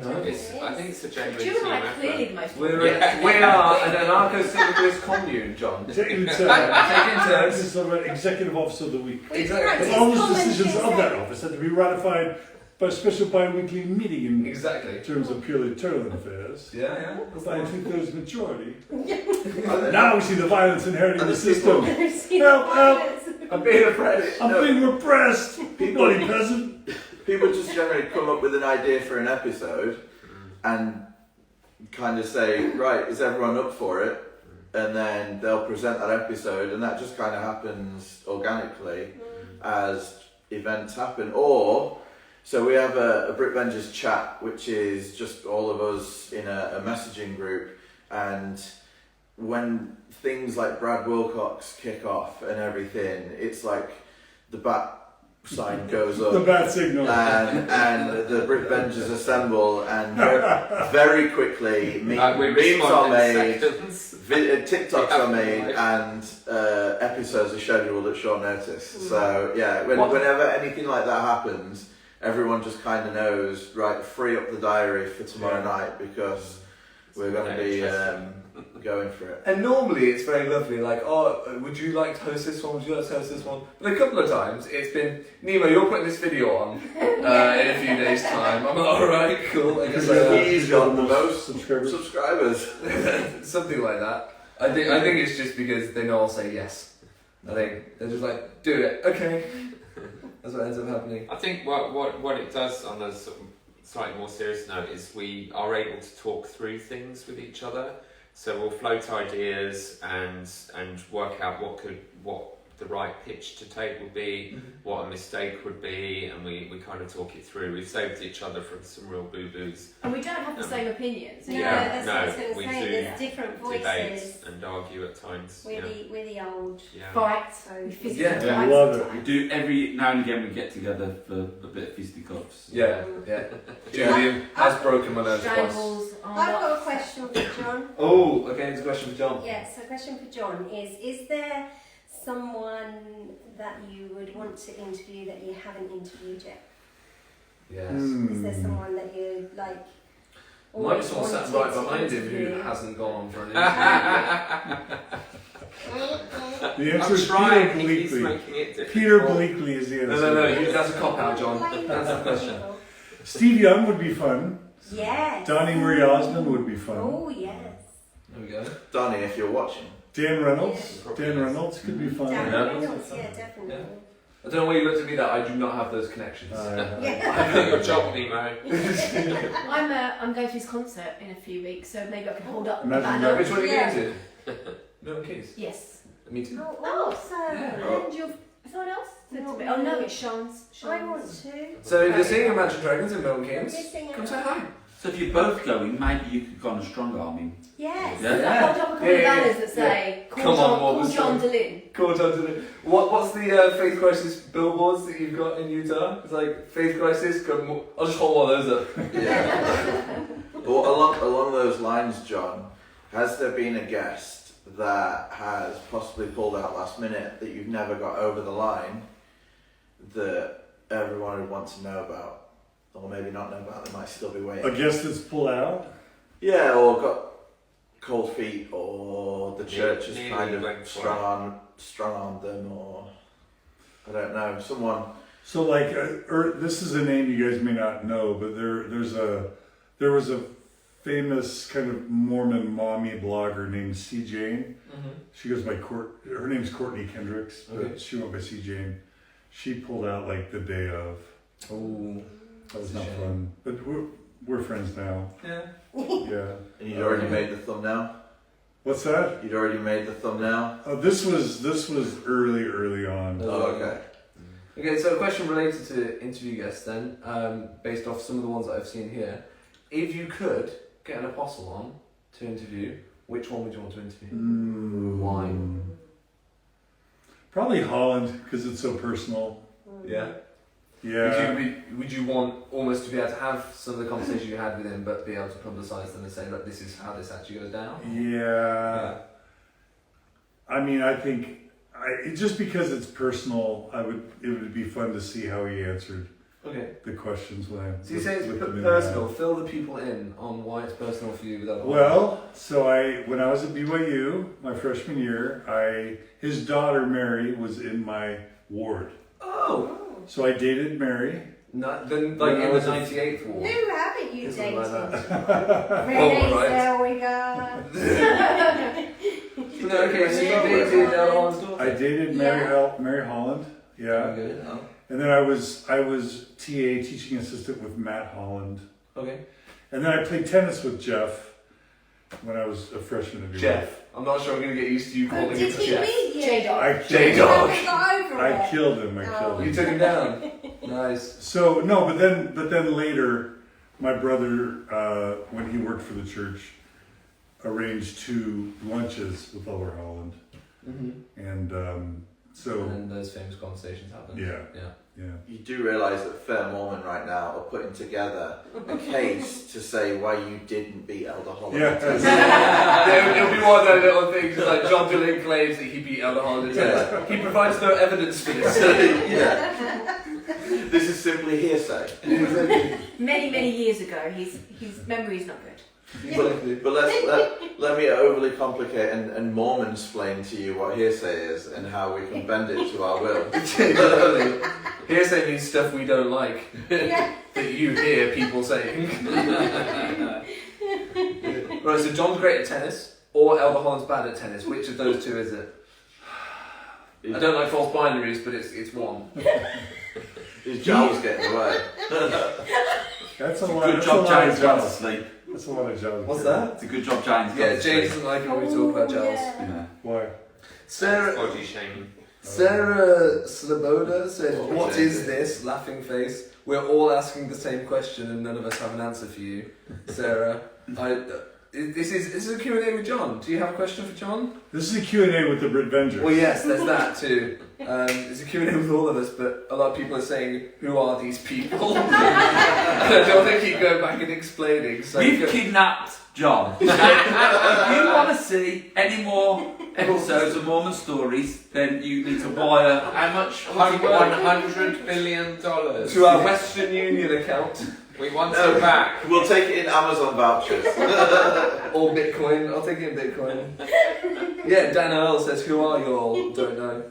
think it's a genuine
You
team
and I
effort.
clearly the most.
We are an anarcho-syndicalist commune, John.
Taking
Taking
turns.
turns.
This is about executive office of the week.
Exactly.
But all those decisions of that office had to be ratified by a special bi-weekly meeting in
Exactly.
terms of purely internal affairs.
Yeah.
By a 2/3 majority.
I
Now we see the violence inherent in the
Other
system.
I'm being oppressed.
I'm being repressed. Bloody peasant.
People just generally come up with an idea for an episode and kind of say, right, is everyone up for it? And then they'll present that episode, and that just kind of happens organically as events happen. Or, so we have a Britvengers chat, which is just all of us in a messaging group, and when things like Brad Wilcox kick off and everything, it's like the bat sign goes up.
The bat signal.
And the Britvengers assemble, and very quickly memes are made, TikToks are made, and episodes are scheduled at short notice. So yeah, whenever anything like that happens, everyone just kind of knows, right, free up the diary for tomorrow night because we're going to be going for it.
And normally it's very lovely, like, oh, would you like to host this one? Would you like to host this one? But a couple of times it's been, Nemo, you're putting this video on in a few days' time. I'm like, alright, cool. I guess
He's got the most
subscribers.
something like that. I think it's just because they know I'll say yes. I think they're just like, do it, okay. That's what ends up happening.
I think what it does on a sort of slightly more serious note is we are able to talk through things with each other. So we'll float ideas and work out what the right pitch to take would be, what a mistake would be, and we kind of talk it through. We've saved each other from some real boo-boos.
And we don't have the same opinions.
No,
Yeah,
that's what I was
no,
going to
we
say.
do
There's different
Debate
voices.
and argue at times.
We're the old.
Yeah.
Fights.
So
Physical
Yeah,
I
fights
love it.
sometimes.
We do every now and again. We get together for a bit of fisticuffs.
Yeah. Julian has broken my nose twice.
Strangles.
I've got a question for John.
Oh, okay, it's a question for John.
Yes, a question for John is there someone that you would want to interview that you haven't interviewed yet?
Yes.
Is there someone that you like?
Might be someone sat right behind him who hasn't gone on for an interview.
The answer
I'm
is
trying.
Peter
He's
Bleakley.
making it difficult.
Peter Bleakley is the answer.
No, that's a cop-out, John. That's the question.
Steve Young would be fun.
Yes.
Donnie Marie Osmond would be fun.
Oh yes.
There we go.
Donnie, if you're watching.
Dan Reynolds.
Yeah.
Dan Reynolds could be fun.
Dan
Yeah.
Reynolds, yeah, definitely.
Yeah. I don't know why you looked at me that I do not have those connections.
Yeah.
I know your job, Nemo.
I'm going to his concert in a few weeks, so maybe I can hold up the
Imagine
banner.
that.
Which one are you
Yeah.
going to? No Keys.
Yes.
Me too.
Oh, awesome.
Yeah.
And you've someone else?
No,
Oh no, it's Sean's.
I want to.
So if you're seeing Imagine Dragons and Milton Keynes,
You're singing
come say
about-
hi.
So if you're both going, maybe you could go on a strong arm him.
Yes.
Yeah.
So hold up a couple of banners that say,
Come
call
on,
John,
what was
call John
that?
DeLynn.
Cool, John. What's the Faith Crisis billboards that you've got in Utah? It's like Faith Crisis. I'll just hold one of those up.
Yeah. Well, along those lines, John, has there been a guest that has possibly pulled out last minute that you've never got over the line, that everyone would want to know about, or maybe not know about. They might still be waiting.
A guest that's pulled out?
Yeah, or got cold feet, or the church is
Nearly
kind of
went for
strong on them, or I don't know, someone.
So like, this is a name you guys may not know, but there was a famous kind of Mormon mommy blogger named C. Jane.
Mm-hmm.
She goes by her name's Courtney Kendricks, but
Okay.
she went by C. Jane. She pulled out like the day of.
Oh,
That was
That's a
not
shame.
fun, but we're friends now.
yeah.
Yeah.
And you'd already made the thumbnail.
What's that?
You'd already made the thumbnail.
Oh, this was early on.
Oh, okay.
Okay, so a question related to interview guests then, based off some of the ones that I've seen here. If you could get an apostle on to interview, which one would you want to interview? Why?
Probably Holland, because it's so personal.
Yeah.
Yeah.
Would you want almost to be able to have some of the conversations you had with him, but be able to publicise them and say, look, this is how this actually goes down?
Yeah. I mean, I think just because it's personal, it would be fun to see how he answered
Okay.
the questions when I.
So you say it's
looked them in the
personal.
eye.
Fill the people in on why it's personal for you. Without
Well, so when I was at BYU, my freshman year, his daughter Mary was in my ward.
Oh.
So I dated Mary.
Not then,
When
like
I
in
was
the
a-
98th war.
Who haven't you
Isn't
dated?
like that.
Renee
right.
Zellweger.
No, okay, so you dated Elder Holland's daughter.
I dated Mary Holland. Yeah.
Okay.
And then I was TA, teaching assistant with Matt Holland.
Okay.
And then I played tennis with Jeff when I was a freshman at BYU.
Jeff. I'm not sure I'm going to get used to you calling
Did
him
he
Jeff.
beat you?
J-Dog.
I killed
J-Dog.
You got over
I
it.
killed him. I killed
You
him.
took him down. Nice.
So no, but then later, my brother, when he worked for the church, arranged 2 lunches with Elder Holland,
Mm-hmm.
and so
And then those famous conversations happened.
yeah.
You do realise that Fair Mormon right now are putting together a case to say why you didn't beat Elder Holland.
Yeah.
It'll be one of those little things like John DeLynn claims that he beat Elder Holland in tennis. He provides no evidence for this.
Yeah. This is simply hearsay.
Many years ago, his memory's not good.
Exactly.
But let me overly complicate and Mormon-splain to you what hearsay is and how we can bend it to our will.
Hearsay means stuff we don't like that you hear people saying. Right, so John's great at tennis, or Elder Holland's bad at tennis. Which of those two is it? I don't like false binaries, but it's one.
His jowls get in the way.
That's a lot.
Good
That's
job,
a lot
James.
of
Went to
jobs.
sleep.
That's a lot of jobs.
What's that?
It's a good job, James.
Yeah, James doesn't like it when we talk about gels.
Yeah.
Why?
Sarah
Body shaming.
Sloboda said, "What is this?" Laughing face. We're all asking the same question, and none of us have an answer for you, Sarah. This is a Q&A with John. Do you have a question for John?
This is a Q&A with the Britvengers.
Well, yes, there's that too. It's a Q&A with all of us, but a lot of people are saying, "Who are these people?" I don't want to keep going back and explaining. So
We've kidnapped John. If you want to see any more episodes of Mormon Stories, then you need to wire
How much? $100 billion.
to our Western Union account
We want it back.
We'll take it in Amazon vouchers.
or Bitcoin. I'll take it in Bitcoin. Yeah, Dan Earl says, "Who are you all?" Don't know.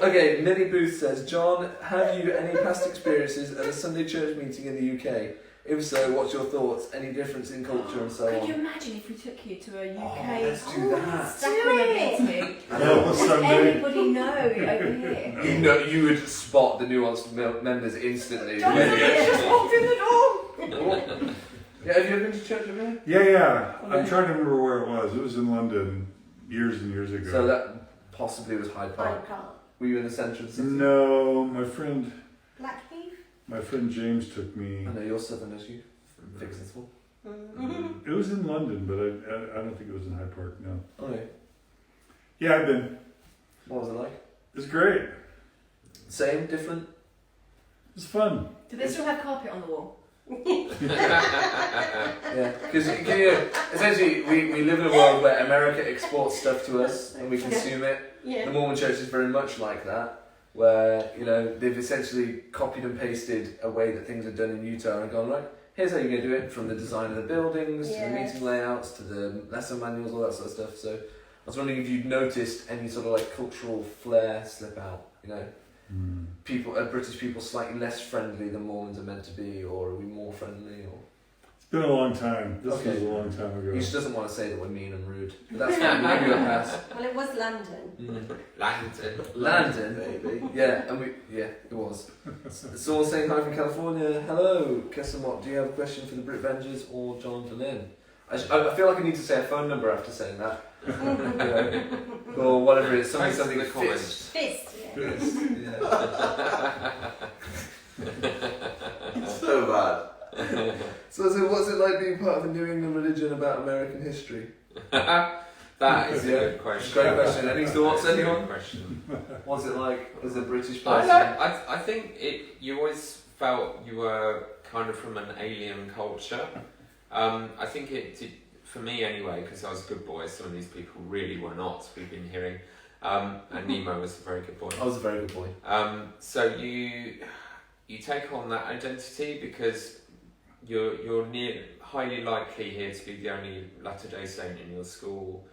Okay, Millie Booth says, "John, have you any past experiences at a Sunday church meeting in the UK? If so, what's your thoughts? Any difference in culture and so
Could you
on?"
imagine if we took you to a UK
let's do that.
sacrament meeting?
Help us
Would
someday.
everybody know over here?
You would spot the nuanced members instantly.
John just walked in the door.
Yeah, have you ever been to church over here?
Yeah. I'm
Okay.
trying to remember where it was. It was in London years and years ago.
So that possibly was Hyde Park.
Hyde Park.
Were you in the centre of the city?
No, my friend
Blackheath.
James took me.
I know you're southern as you. Fix this one.
It was in London, but I don't think it was in Hyde Park. No.
Okay.
Yeah, I've been.
What was it like?
It's great.
Same, different?
It's fun.
Do they still have carpet on the wall?
Yeah, because essentially we live in a world where America exports stuff to us and we consume it. The
Yeah.
Mormon Church is very much like that. where they've essentially copied and pasted a way that things are done in Utah and gone, right, here's how you're going to do it, from the design of the buildings to the meeting layouts to the lesson manuals, all that sort of stuff. So I was wondering if you'd noticed any sort of like cultural flair slip out. People, British people, slightly less friendly than Mormons are meant to be, or are we more friendly? Or
It's been a long time. This
Okay.
was a long time ago.
he just doesn't want to say that we're mean and rude. But that's fine. Maybe we'll pass.
Well, it was London.
London,
baby.
yeah, and it was. Someone saying hi from California. Hello, Kessamot. Do you have a question for the Britvengers or John DeLynn? I feel like I need to say a phone number after saying that. Or whatever it is. Something
the comments.
Fist, yeah.
Fist, yeah.
So bad.
So what's it like being part of a New England religion about American history?
That is a good question.
Great question. Any thoughts,
That's a good
anyone?
question.
What's it like as a British
I
person?
I think you always felt you were kind of from an alien culture. I think it did, for me anyway, because I was a good boy. Some of these people really were not. We've been hearing. And Nemo was a very good boy.
I was a very good boy.
So you take on that identity because you're highly likely here to be the only Latter-day Saint in your school,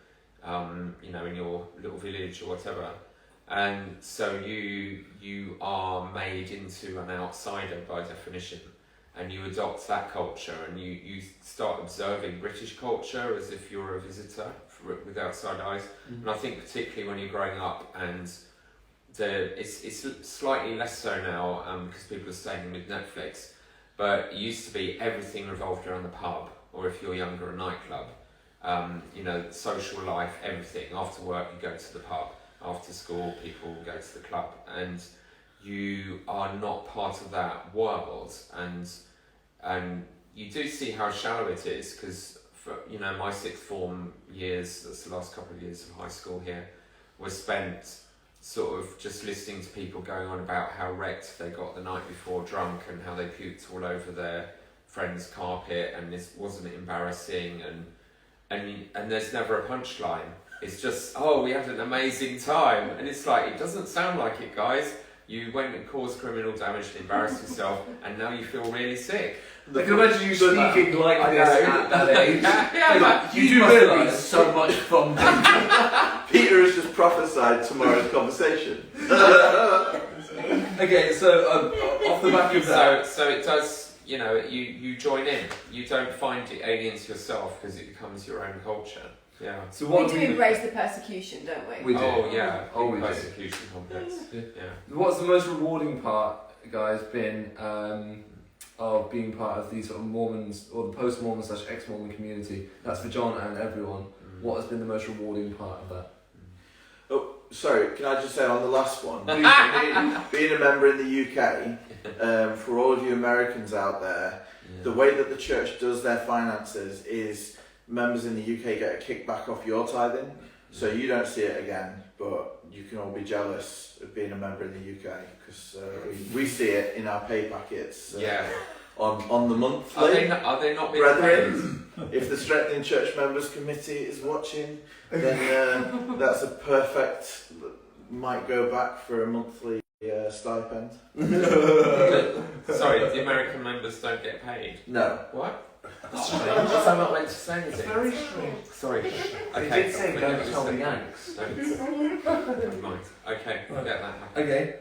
in your little village or whatever, and so you are made into an outsider by definition, and you adopt that culture, and you start observing British culture as if you're a visitor with outside eyes. And I think particularly when you're growing up, and it's slightly less so now because people are staying with Netflix. But it used to be everything revolved around the pub, or if you're younger, a nightclub. Social life, everything. After work, you go to the pub. After school, people go to the club. And you are not part of that world. And you do see how shallow it is, because my sixth form years, that's the last couple of years of high school here, were spent sort of just listening to people going on about how wrecked they got the night before drunk and how they puked all over their friend's carpet, and this wasn't embarrassing, and there's never a punchline. It's just, oh, we had an amazing time, and it's like, it doesn't sound like it, guys. You went and caused criminal damage and embarrassed yourself, and now you feel really sick.
I can imagine you speaking like this at that age.
You do realise so much fun. Peter has just prophesied tomorrow's conversation.
Okay, so off the back of that.
So it does, you join in. You don't find it alien to yourself because it becomes your own culture. Yeah.
So
We
what
do embrace the persecution, don't we?
We do.
Oh yeah.
Oh, we do.
Persecution complex. Yeah.
What's the most rewarding part, guys, been of being part of the sort of Mormons or the post-Mormon / ex-mormon community? That's for John and everyone. What has been the most rewarding part of that?
Oh, sorry, can I just say on the last one, being a member in the UK, for all of you Americans out there, the way that the church does their finances is members in the UK get a kickback off your tithing, so you don't see it again, but you can all be jealous of being a member in the UK, because we see it in our pay packets on the monthly.
Are they not being
Brethren, if the Strengthening Church Members Committee is watching, then that's a perfect, might go back for a monthly stipend.
Sorry, the American members don't get paid.
No.
What? Strange. I'm not meant to say anything.
Very strange.
Sorry.
They did say don't tell the Yanks.
Never mind. Okay, forget that.
Okay.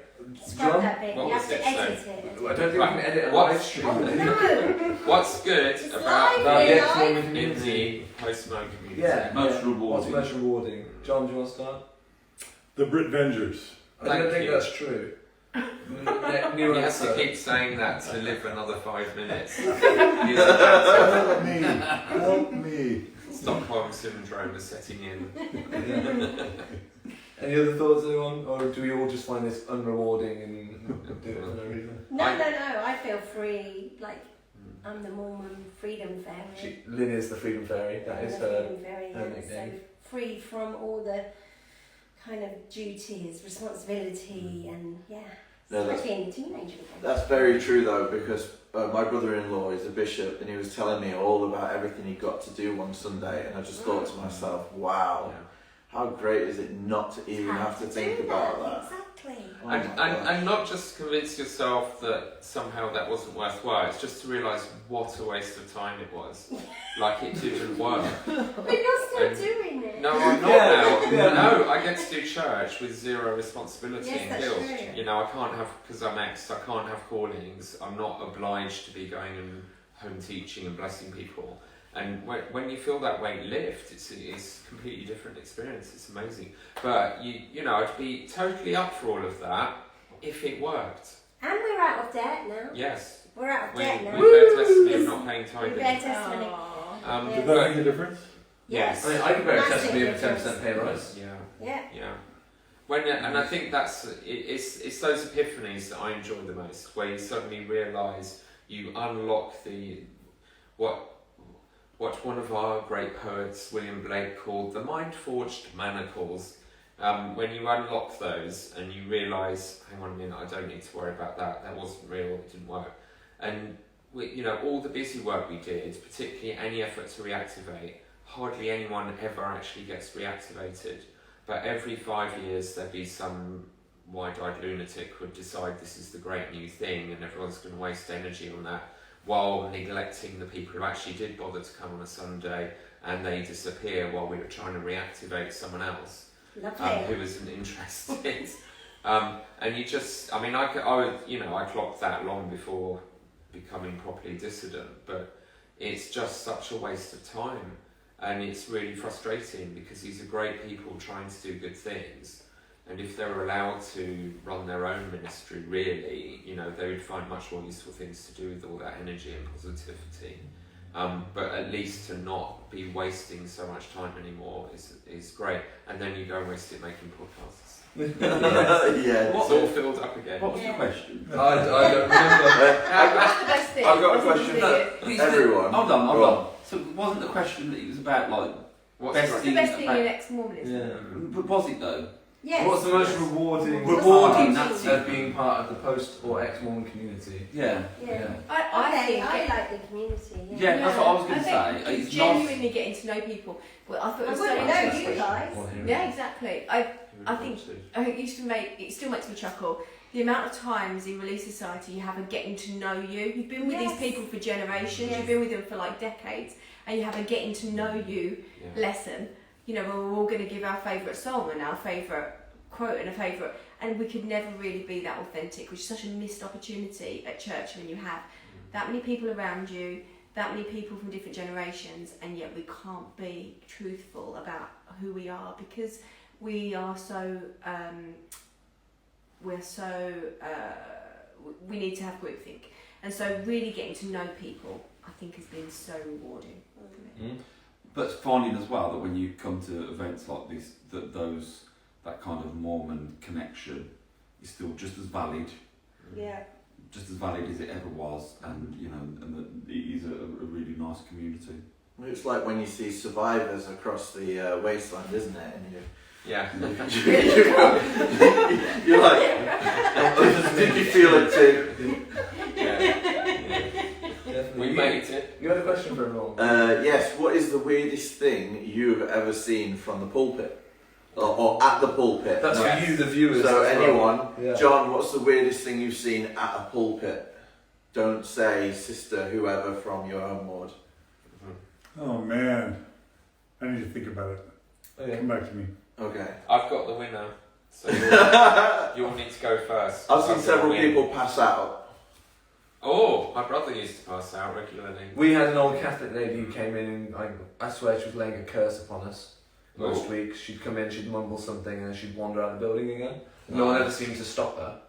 Scrap
John?
that bit.
What
You
was
have to
it,
edit it.
I don't think we can edit a live stream.
Oh no!
What's good
It's
about
live,
About the
really
ex-mormon
live.
in
community.
the post-Mormon community?
Yeah.
Most
What's
rewarding.
most rewarding? John, do you want to start?
The Britvengers.
I don't
Thank
think
you.
that's true. New
He has to
answer.
keep saying that to live another 5 minutes. He's
Help me. Help me.
Stockholm syndrome is setting in.
Any other thoughts, anyone? Or do we all just find this unrewarding and do it for no reason?
No. I feel free. Like I'm the Mormon freedom fairy.
Lynn is the Freedom Fairy. That is
the
her.
freedom fairy.
her
Yeah. So
nickname.
free from all the kind of duties, responsibility, and
No,
like
that's-
being a teenager again.
That's very true though, because my brother-in-law is a bishop, and he was telling me all about everything he got to do one Sunday, and I just thought to myself, wow, how great is it not to even have to think about that?
Exactly. Exactly.
Oh
And,
my
and,
gosh.
and not just convince yourself that somehow that wasn't worthwhile, it's just to realise what a waste of time it was. Like it didn't work.
But you're still
And-
doing it.
No, I'm not
Yeah,
now.
yeah.
No, I get to do church with zero responsibility
Yes,
and
that's
guilt.
true.
You know, I can't have, because I'm ex, I can't have callings. I'm not obliged to be going and home teaching and blessing people. And when you feel that weight lift, it's a completely different experience. It's amazing. But you know, I'd be totally up for all of that if it worked.
And we're out of debt now.
Yes,
We're out of
we
debt now.
bear testimony of not paying
We
tithing.
bear testimony.
Aw.
Yeah.
Did that make a difference?
Yes.
I mean, I could bear a
Massive
testimony of a 10%
difference.
pay rise.
Yeah.
Yeah.
Yeah. And I think it's those epiphanies that I enjoy the most, where you suddenly realise you unlock what one of our great poets, William Blake, called the mind-forged manacles. When you unlock those and you realise, hang on a minute, I don't need to worry about that. That wasn't real. It didn't work. And all the busy work we did, particularly any effort to reactivate, hardly anyone ever actually gets reactivated. But every 5 years there'd be some wide-eyed lunatic who would decide this is the great new thing and everyone's going to waste energy on that, while neglecting the people who actually did bother to come on a Sunday, and they disappear while we were trying to reactivate someone else
Lovely.
who isn't interested. And you just, I mean, I clocked that long before becoming properly dissident, but it's just such a waste of time. And it's really frustrating because these are great people trying to do good things. And if they were allowed to run their own ministry, really, they would find much more useful things to do with all that energy and positivity. But at least to not be wasting so much time anymore is great. And then you go and waste it making podcasts.
Yeah.
It's all filled up again.
What was the question?
I don't remember.
That's the best thing.
I've got a
Wasn't
question
it?
It's
Everyone.
Hold
Go
on. So wasn't the question that it was about like
What's
best
the
The best thing
about-
in ex-mormonism.
Yeah.
But was it though?
Yes.
What's the most
yes.
rewarding
Rewarding,
part
that's
of being part of the post or ex-Mormon community?
Yeah.
Yeah.
I think
I like the community. Yeah.
Yeah, that's what I was going to
I think
say.
it's
It's nice.
genuinely getting to know people. Well, I thought it
I
was so
wouldn't know
interesting.
you guys.
Yeah, exactly. I think it still makes me chuckle. The amount of times in Relief Society you have a getting to know you. You've been with
Yes.
these people for generations.
Yes.
You've been with them for like decades, and you have a getting to know you lesson. Where we're all going to give our favourite song and our favourite quote and a favourite, and we could never really be that authentic, which is such a missed opportunity at church when you have that many people around you, that many people from different generations, and yet we can't be truthful about who we are because we are so we need to have groupthink, and so really getting to know people I think has been so rewarding.
But finding as well that when you come to events like this, that kind of Mormon connection is still just as valid,
Yeah.
just as valid as it ever was, and and that it is a really nice community.
It's like when you see survivors across the wasteland, isn't it? And
Yeah.
you're like, did you feel it too?
We made it.
You had a question for everyone?
Yes, what is the weirdest thing you've ever seen from the pulpit? Or at the pulpit?
That's
Yes.
for you, the viewers.
So
as well.
anyone,
Yeah.
John, what's the weirdest thing you've seen at a pulpit? Don't say sister, whoever from your own ward.
Oh man, I need to think about it.
Okay.
Come back to me.
Okay.
I've got the winner, so you'll need to go first.
I've seen
got
several
win.
people pass out.
Oh, my brother used to pass out regularly.
We had an old Catholic lady who came in and I swear she was laying a curse upon us. Most
Oh.
weeks she'd come in, she'd mumble something and then she'd wander out of the building again. No one ever seemed to stop her.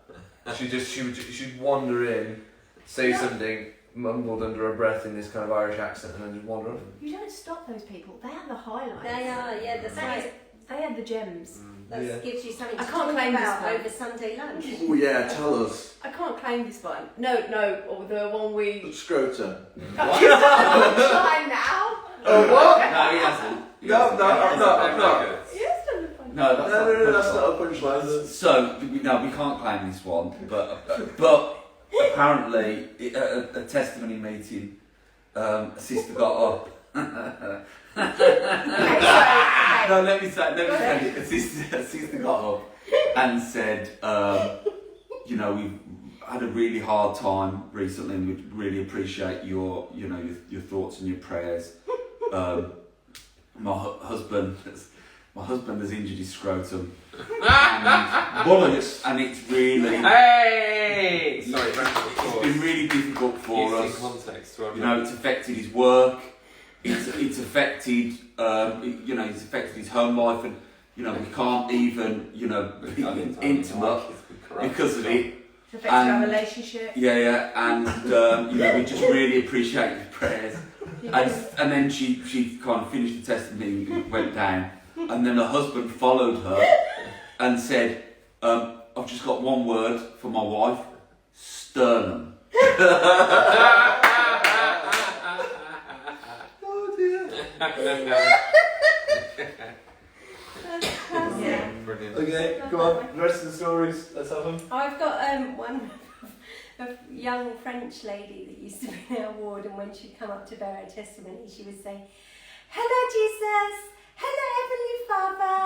She'd wander in, say something, mumbled under her breath in this kind of Irish accent and then just wander off.
You don't stop those people. They are the highlights.
They are, yeah, that's
That is-
right.
They are the gems.
That
Yeah.
gives you something
I
to
can't
talk
claim this
about
one.
over Sunday lunch.
Oh yeah, tell us.
I can't claim this one. No, or the one we.
Scrotum.
Time now.
Oh what?
No, he hasn't. He
No,
hasn't.
no, I'm not.
Yes, done the fun.
No, that's
No, that's
not.
not a punchline.
So we can't claim this one, but apparently at a testimony meeting, a sister got up.
Okay, Right.
No, let me say it. A sister got up and said, you know, we've had a really hard time recently, and we'd really appreciate your thoughts and your prayers. My husband has injured his scrotum.
Bullets.
And it's really,
Hey! Sorry,
it's been really difficult for
Using
us.
context,
You know, it's affected his work. It's affected, you know, it's affected his home life, and you know, we can't even, you know, be intimate because of it.
It's affected our relationship.
Yeah, and you know, we just really appreciate your prayers. And then she kind of finished the testimony and went down, and then her husband followed her and said, I've just got one word for my wife: sternum.
Oh dear.
Yeah.
Brilliant.
Okay, come on. The rest of the stories. Let's have them.
I've got one a young French lady that used to be in our ward, and when she'd come up to bear her testimony, she would say, "Hello, Jesus. Hello, Heavenly Father."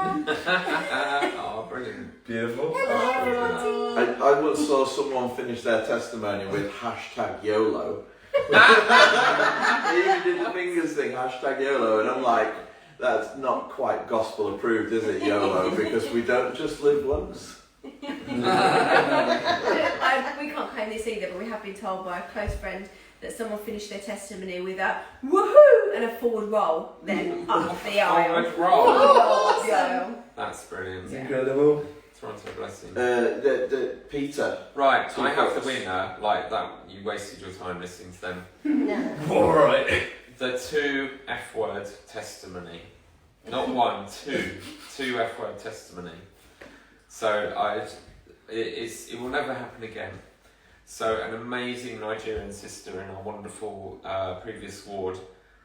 Oh, brilliant.
Beautiful.
Hello, everybody.
I once saw someone finish their testimony with #YOLO. They even did the fingers thing, #YOLO, and I'm like, that's not quite gospel approved, is it, YOLO? Because we don't just live once.
We can't claim this either, but we have been told by a close friend that someone finished their testimony with a woohoo and a forward roll, then up the aisle.
Forward roll.
Up the aisle.
That's brilliant.
Yeah.
Incredible.
Toronto blessing.
The Peter.
Right,
Two
I have the
quotes.
winner. Like that, you wasted your time listening to them.
No.
Alright.
The 2 F-word testimony. Not one, two F-word testimony. So it will never happen again. So an amazing Nigerian sister in our wonderful previous ward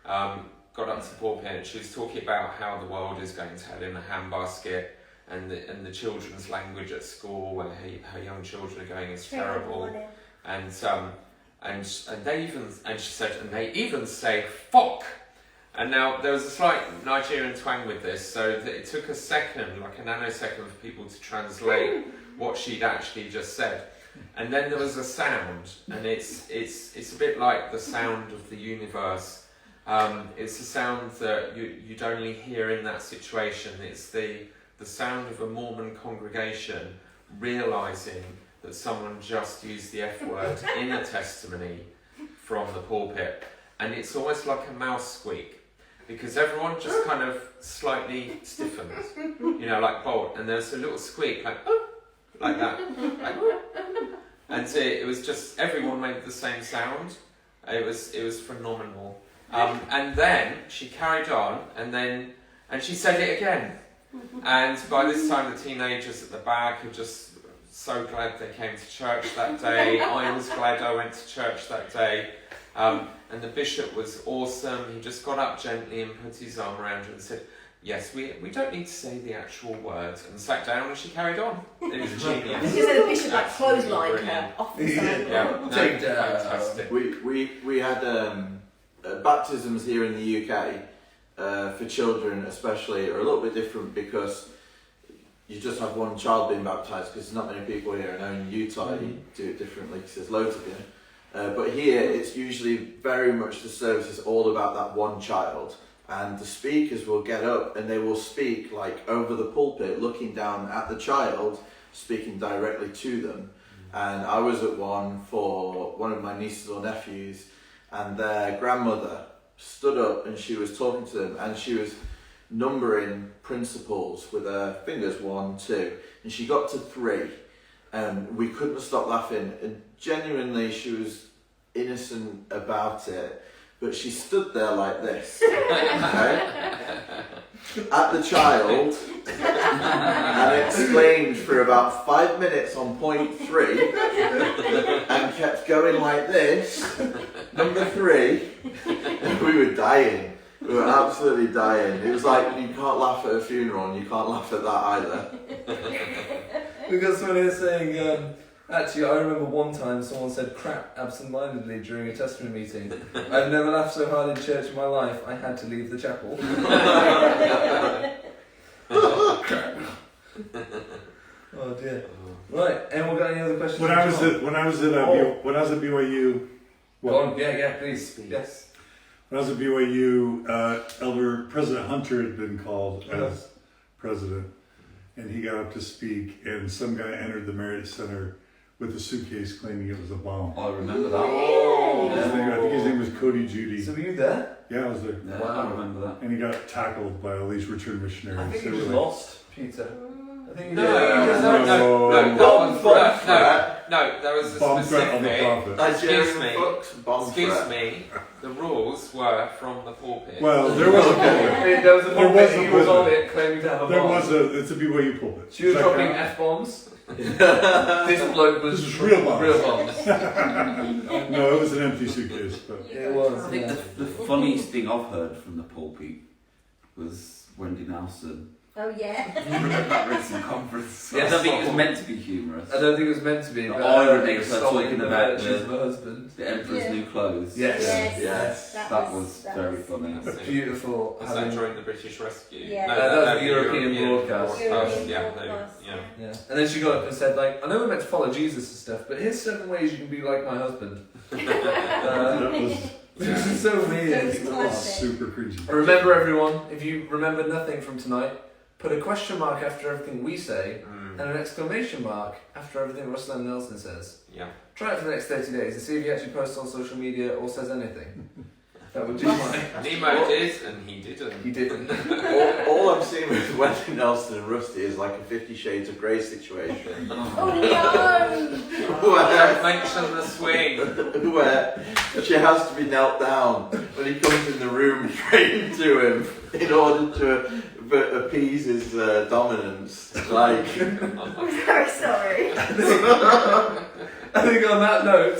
got up to the pulpit, and she was talking about how the world is going to hell in a handbasket, and the children's language at school where her young children are going is terrible, and they even say fuck. And now there was a slight Nigerian twang with this, so that it took a second, like a nanosecond, for people to translate what she'd actually just said. And then there was a sound, and it's a bit like the sound of the universe. It's a sound that you'd only hear in that situation. It's the sound of a Mormon congregation realising that someone just used the F word in a testimony from the pulpit. And it's almost like a mouse squeak, because everyone just kind of slightly stiffens, you know, like bolt, and there's a little squeak, like that. And so it was just, everyone made the same sound. It was phenomenal. And then she carried on, and she said it again. And by this time, the teenagers at the back are just so glad they came to church that day. I was glad I went to church that day. And the bishop was awesome. He just got up gently and put his arm around her and said, "Yes, we don't need to say the actual words," and sat down, and she carried on. It was genius.
Because the bishop like clotheslined her off the side.
Yeah, no,
Take that.
fantastic.
We had baptisms here in the UK for children especially are a little bit different, because you just have one child being baptised, because there's not many people here. I know in Utah you do it differently because there's loads of you. But here it's usually very much the service is all about that one child, and the speakers will get up and they will speak like over the pulpit, looking down at the child, speaking directly to them. And I was at one for one of my nieces or nephews, and their grandmother stood up and she was talking to them, and she was numbering principles with her fingers, 1, 2, and she got to 3, and we couldn't stop laughing, and genuinely she was innocent about it, but she stood there like this, okay, at the child, and explained for about 5 minutes on point 3, and kept going like this, number 3, and we were dying. We were absolutely dying. It was like, you can't laugh at a funeral and you can't laugh at that either.
We've got someone here saying, actually, I remember one time someone said crap absent-mindedly during a testimony meeting. I've never laughed so hard in church in my life, I had to leave the chapel. questions.
When I was
John?
at BYU,
Go on. Yeah, please. Yes.
when I was at BYU, Elder President Hunter had been called as president, and he got up to speak, and some guy entered the Marriott Center with a suitcase claiming it was a bomb.
I remember that.
I think his name was Cody Judy.
So were you there?
Yeah, I was there.
Yeah,
Wow.
I remember that.
And he got tackled by all these return missionaries.
I think
They
he
were
was
like-
lost, Peter. I think he
No,
did.
no, that was a
Bomb threat on the
specific.
prophet.
Excuse me.
Bomb
Excuse
threat.
me. The rules were from the pulpit.
Well, there was a pulpit.
There was a
There
pulpit,
was a
he was
pulpit.
on it claiming to have a
There
bomb.
was it's a BYU pulpit.
She was
Does that
dropping
count?
F-bombs. This bloke was
This is real bombs.
Real bombs.
No, it was an empty suitcase. But
It was.
I think the funniest thing I've heard from the pulpit was Wendy Nelson.
Oh yeah.
At that recent conference.
Yes.
I don't think it was meant to be humorous.
I don't think it was meant to be.
The
but
irony of her
solid
talking
the
about
virtues
the-
of her husband.
The Emperor's
Yeah.
New Clothes.
Yes.
Yes.
That was very funny.
That's it.
Beautiful.
Was that during the British Rescue?
Yeah.
No,
That was the European broadcast.
European
Yeah,
broadcast,
yeah.
Yeah. And then she got up and said, like, I know we're meant to follow Jesus and stuff, but here's 7 ways you can be like my husband.
that was
This is so weird.
That was
that was
classic.
super cringy.
Remember, everyone, if you remember nothing from tonight, put a question mark after everything we say
Mm,
and an exclamation mark after everything Russell and Nelson says.
yeah.
Try it for the next 30 days and see if he actually posts on social media or says anything. That would do mine.
Nemo did, and he didn't.
He didn't.
All I'm seeing with Wendy Nelson and Rusty is like a 50 Shades of Grey situation.
Oh no!
Don't mention the swing.
Where she has to be knelt down when he comes in the room praying to him in order to appease his dominance. Like,
I'm very sorry.
I think on that note,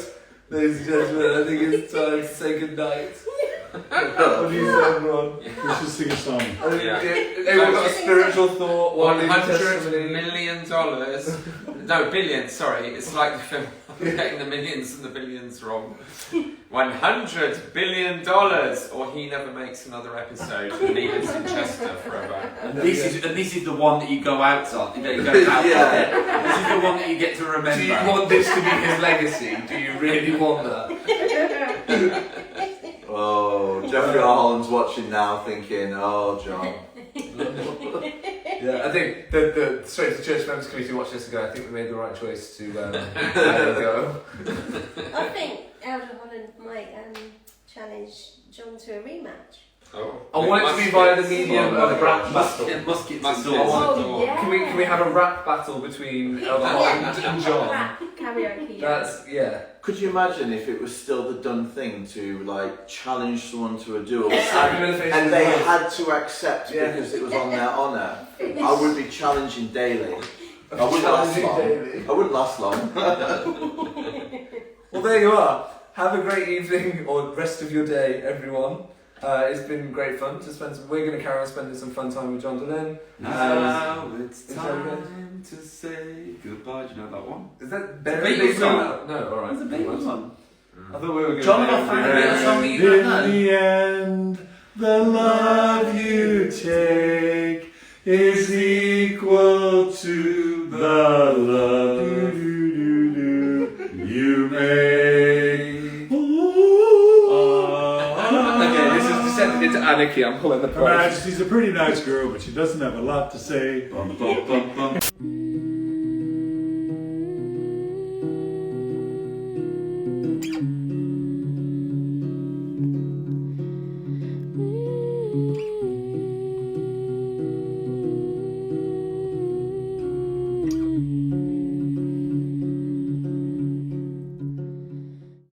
ladies and gentlemen, I think it's time to say goodnight. What do you say, everyone?
Let's just sing a song.
Yeah.
Everyone got a spiritual thought, one new
$100
testimony.
million. No, billions, sorry. It's like the film. I'm getting the millions and the billions wrong. $100 billion, or he never makes another episode and he lives in Chester forever.
This is the one that you go out on. You go out
Yeah.
on. This is the one that you get to remember.
Do you want this to be his legacy? Do you really want that?
oh, Jeffrey Holland's watching now thinking, oh, John.
Yeah, I think the Straight to Church Members Committee watched this and go, I think we made the right choice to let it go.
I think Elder Holland might challenge John to a rematch.
Oh,
I want it to be via the medium
Oh,
of rap
Muskets
battle.
and
Muskets.
swords.
Oh, yeah.
Can we have a rap battle between Elder Holland and John?
Rap, karaoke. Yeah.
That's, yeah.
Could you imagine if it was still the done thing to like challenge someone to a duel
Slap him in the face
and
with
they
a knife.
had to accept
Yeah.
because it was on their honour? I would be challenging daily. I wouldn't last
Challenging
long.
Daily.
I wouldn't last long.
Well, there you are. Have a great evening or rest of your day, everyone. It's been great fun to spend some. We're going to carry on spending some fun time with John Delenn.
Now it's
Is that good?
time to say goodbye. Do you know that one?
Is that
It's a
better?
Beatles song.
No, alright.
It's a Beatles one.
I thought we were going
John
to
and my family. That's something you
In
don't know.
the end, the love you take is equal to the love you make.
Okay, this is descended into anarchy. I'm pulling the
Her
prize.
Majesty's a pretty nice girl, but she doesn't have a lot to say.
Bum, bum, bum, bum.